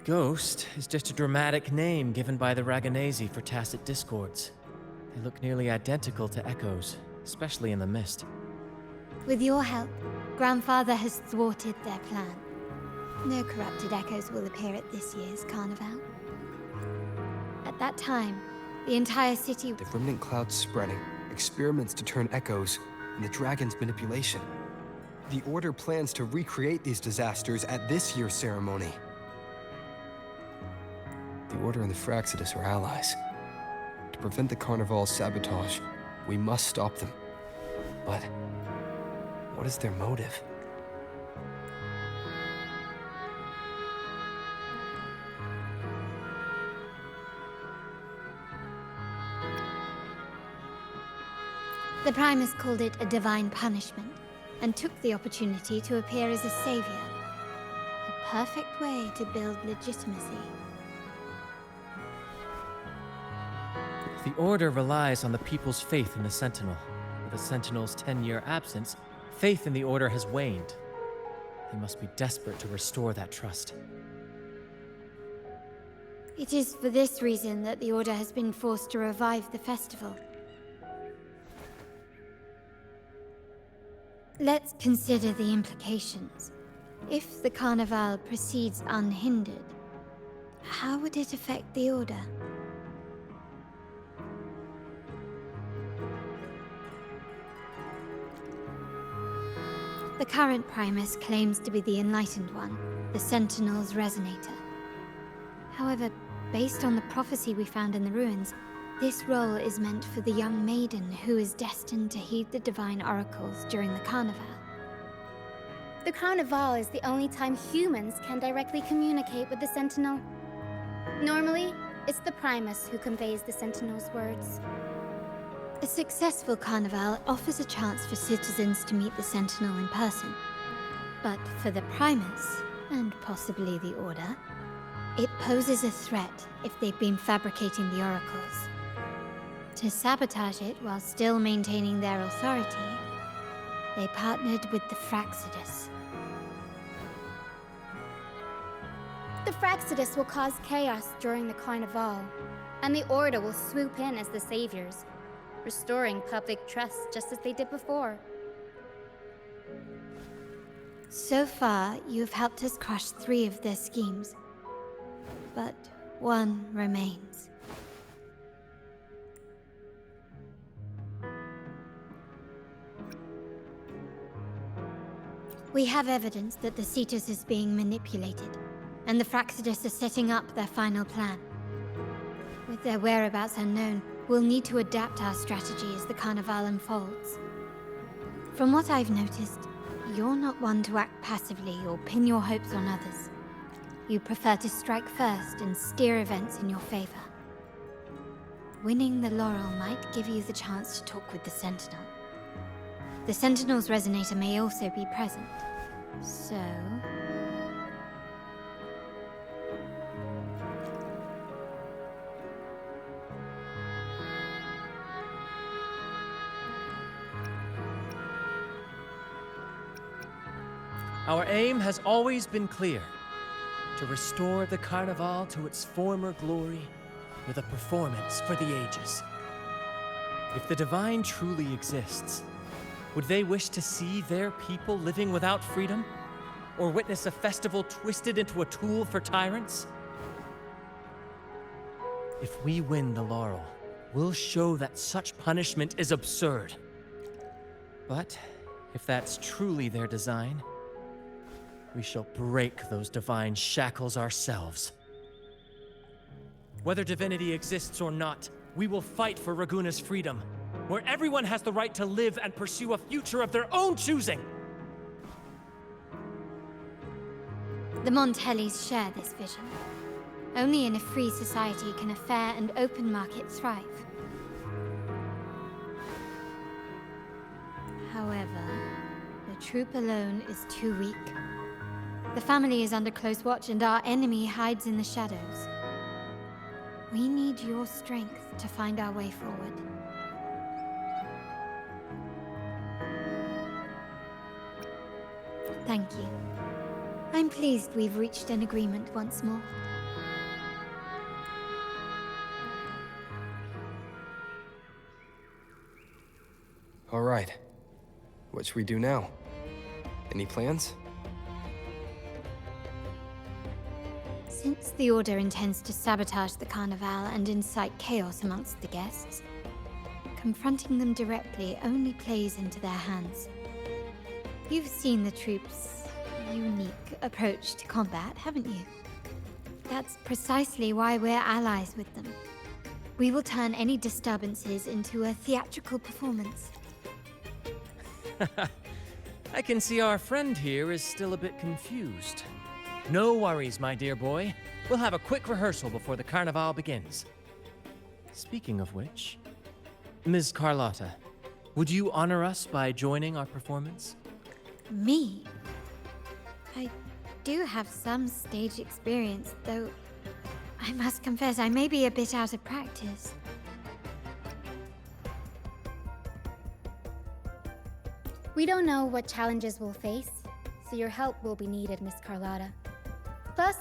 Ghost is just a dramatic name given by the Ragonese for tacit discords. They look nearly identical to echoes, especially in the mist. With your help, Grandfather has thwarted their plan. No corrupted echoes will appear at this year's carnival. At that time, the entire city... The remnant clouds spreading, experiments to turn echoes, and the dragon's manipulation. The Order plans to recreate these disasters at this year's ceremony. The Order and the Fraxidus are allies. To prevent the Carnival's sabotage, we must stop them. But what is their motive? The Primus called it a divine punishment, and took the opportunity to appear as a savior. A perfect way to build legitimacy. The Order relies on the people's faith in the Sentinel. With the Sentinel's 10-year absence, faith in the Order has waned. They must be desperate to restore that trust. It is for this reason that the Order has been forced to revive the festival. Let's consider the implications. If the Carnival proceeds unhindered, how would it affect the Order? The current Primus claims to be the Enlightened One, the Sentinel's Resonator. However, based on the prophecy we found in the ruins, this role is meant for the young maiden who is destined to heed the divine oracles during the Carnival. The Carnival is the only time humans can directly communicate with the Sentinel. Normally, it's the Primus who conveys the Sentinel's words. A successful Carnival offers a chance for citizens to meet the Sentinel in person. But for the Primus, and possibly the Order, it poses a threat if they've been fabricating the oracles. To sabotage it while still maintaining their authority, they partnered with the Fraxidus. The Fraxidus will cause chaos during the Carnival, and the Order will swoop in as the saviors, restoring public trust just as they did before. So far, you've helped us crush 3 of their schemes. But one remains. We have evidence that the Cetus is being manipulated, and the Fraxidus are setting up their final plan. With their whereabouts unknown, we'll need to adapt our strategy as the Carnival unfolds. From what I've noticed, you're not one to act passively or pin your hopes on others. You prefer to strike first and steer events in your favor. Winning the laurel might give you the chance to talk with the Sentinel. The Sentinel's Resonator may also be present, so... Our aim has always been clear: to restore the Carnival to its former glory with a performance for the ages. If the Divine truly exists, would they wish to see their people living without freedom? Or witness a festival twisted into a tool for tyrants? If we win the laurel, we'll show that such punishment is absurd. But if that's truly their design, we shall break those divine shackles ourselves. Whether divinity exists or not, we will fight for Raguna's freedom, where everyone has the right to live and pursue a future of their own choosing. The Montellis share this vision. Only in a free society can a fair and open market thrive. However, the troop alone is too weak. The family is under close watch and our enemy hides in the shadows. We need your strength to find our way forward. Thank you. I'm pleased we've reached an agreement once more. All right. What should we do now? Any plans? Since the Order intends to sabotage the Carnival and incite chaos amongst the guests, confronting them directly only plays into their hands. You've seen the troops' unique approach to combat, haven't you? That's precisely why we're allies with them. We will turn any disturbances into a theatrical performance. I can see our friend here is still a bit confused. No worries, my dear boy. We'll have a quick rehearsal before the Carnival begins. Speaking of which, Ms. Carlotta, would you honor us by joining our performance? Me? I do have some stage experience, though I must confess I may be a bit out of practice. We don't know what challenges we'll face, so your help will be needed, Miss Carlotta. Plus,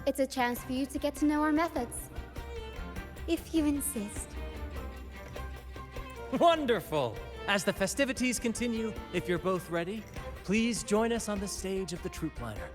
it's a chance for you to get to know our methods. If you insist. Wonderful! As the festivities continue, if you're both ready, please join us on the stage of the troop liner.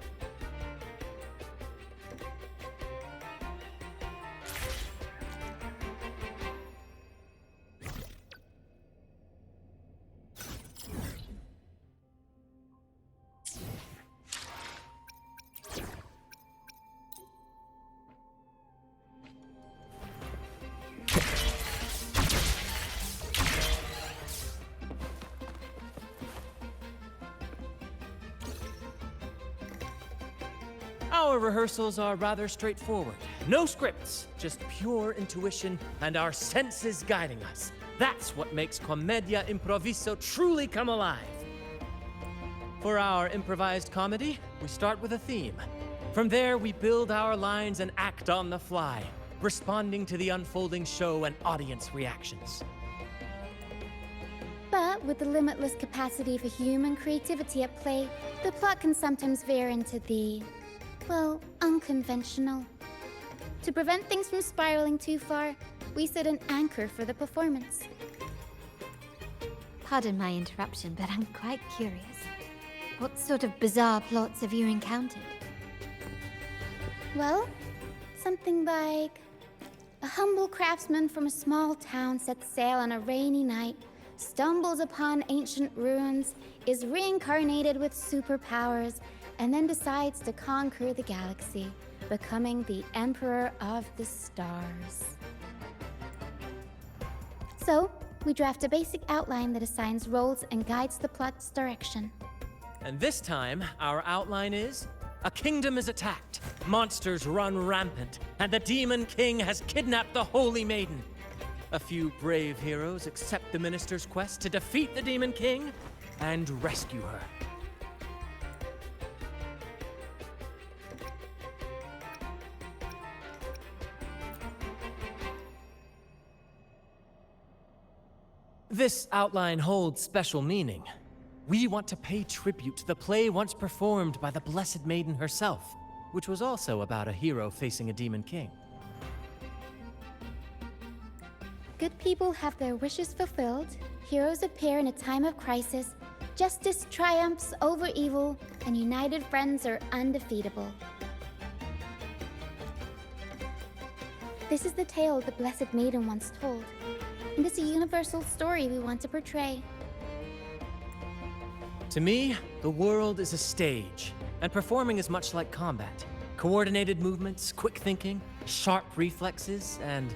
Our rehearsals are rather straightforward. No scripts, just pure intuition and our senses guiding us. That's what makes Commedia Improviso truly come alive. For our improvised comedy, we start with a theme. From there, we build our lines and act on the fly, responding to the unfolding show and audience reactions. But with the limitless capacity for human creativity at play, the plot can sometimes veer into the, well, unconventional. To prevent things from spiraling too far, we set an anchor for the performance. Pardon my interruption, but I'm quite curious. What sort of bizarre plots have you encountered? Well, something like a humble craftsman from a small town sets sail on a rainy night, stumbles upon ancient ruins, is reincarnated with superpowers, and then decides to conquer the galaxy, becoming the Emperor of the Stars. So, we draft a basic outline that assigns roles and guides the plot's direction. And this time, our outline is: a kingdom is attacked, monsters run rampant, and the Demon King has kidnapped the Holy Maiden. A few brave heroes accept the minister's quest to defeat the Demon King and rescue her. This outline holds special meaning. We want to pay tribute to the play once performed by the Blessed Maiden herself, which was also about a hero facing a demon king. Good people have their wishes fulfilled, heroes appear in a time of crisis, justice triumphs over evil, and united friends are undefeatable. This is the tale the Blessed Maiden once told, and it's a universal story we want to portray. To me, the world is a stage, and performing is much like combat. Coordinated movements, quick thinking, sharp reflexes, and,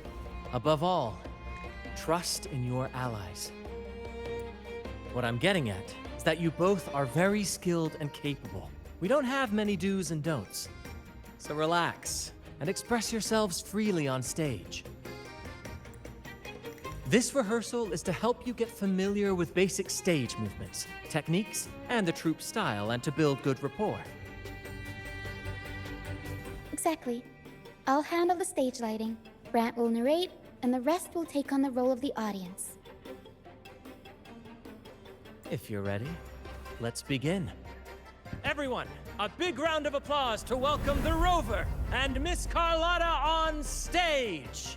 above all, trust in your allies. What I'm getting at is that you both are very skilled and capable. We don't have many do's and don'ts, so relax and express yourselves freely on stage. This rehearsal is to help you get familiar with basic stage movements, techniques, and the troupe style, and to build good rapport. Exactly. I'll handle the stage lighting, Brant will narrate, and the rest will take on the role of the audience. If you're ready, let's begin. Everyone, a big round of applause to welcome the Rover and Miss Carlotta on stage!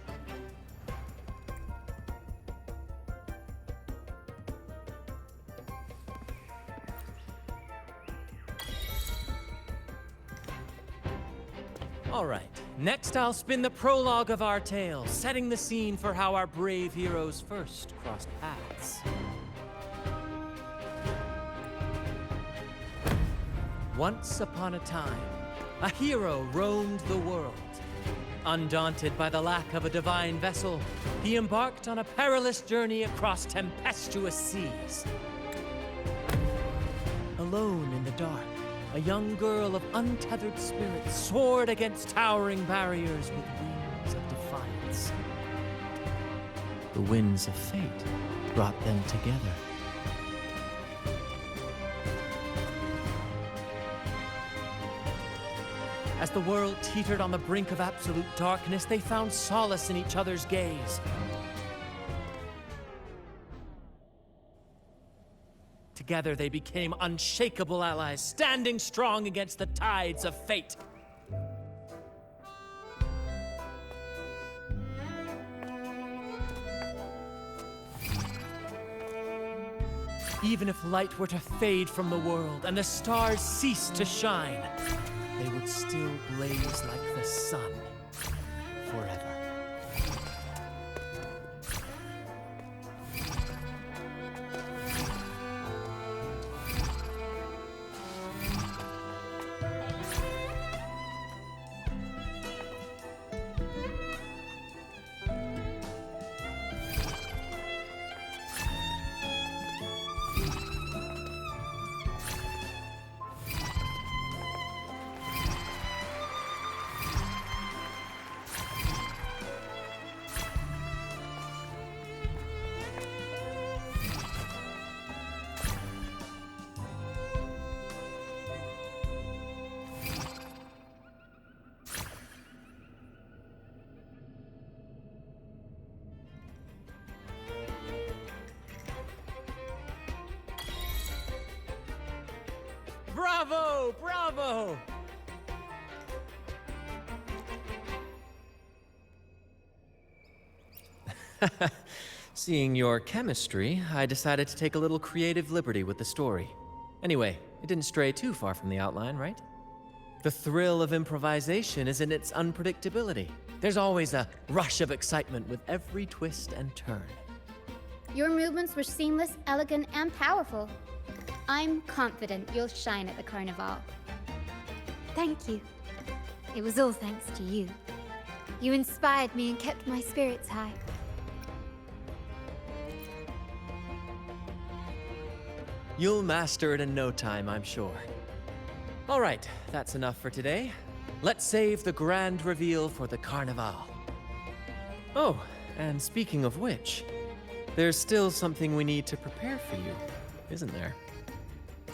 All right, next I'll spin the prologue of our tale, setting the scene for how our brave heroes first crossed paths. Once upon a time, a hero roamed the world. Undaunted by the lack of a divine vessel, he embarked on a perilous journey across tempestuous seas. Alone in the dark, a young girl of untethered spirit soared against towering barriers with wings of defiance. The winds of fate brought them together. As the world teetered on the brink of absolute darkness, they found solace in each other's gaze. Together they became unshakable allies, standing strong against the tides of fate. Even if light were to fade from the world and the stars cease to shine, they would still blaze like the sun forever. Bravo! Bravo! Seeing your chemistry, I decided to take a little creative liberty with the story. Anyway, it didn't stray too far from the outline, right? The thrill of improvisation is in its unpredictability. There's always a rush of excitement with every twist and turn. Your movements were seamless, elegant, and powerful. I'm confident you'll shine at the Carnival. Thank you. It was all thanks to you. You inspired me and kept my spirits high. You'll master it in no time, I'm sure. All right, that's enough for today. Let's save the grand reveal for the Carnival. Oh, and speaking of which, there's still something we need to prepare for you, isn't there?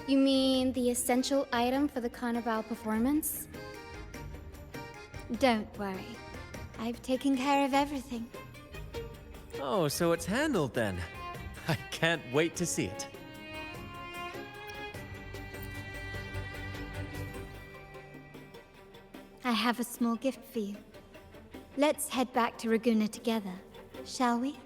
You mean the essential item for the Carnival performance? Don't worry. I've taken care of everything. Oh, so it's handled then. I can't wait to see it. I have a small gift for you. Let's head back to Raguna together, shall we?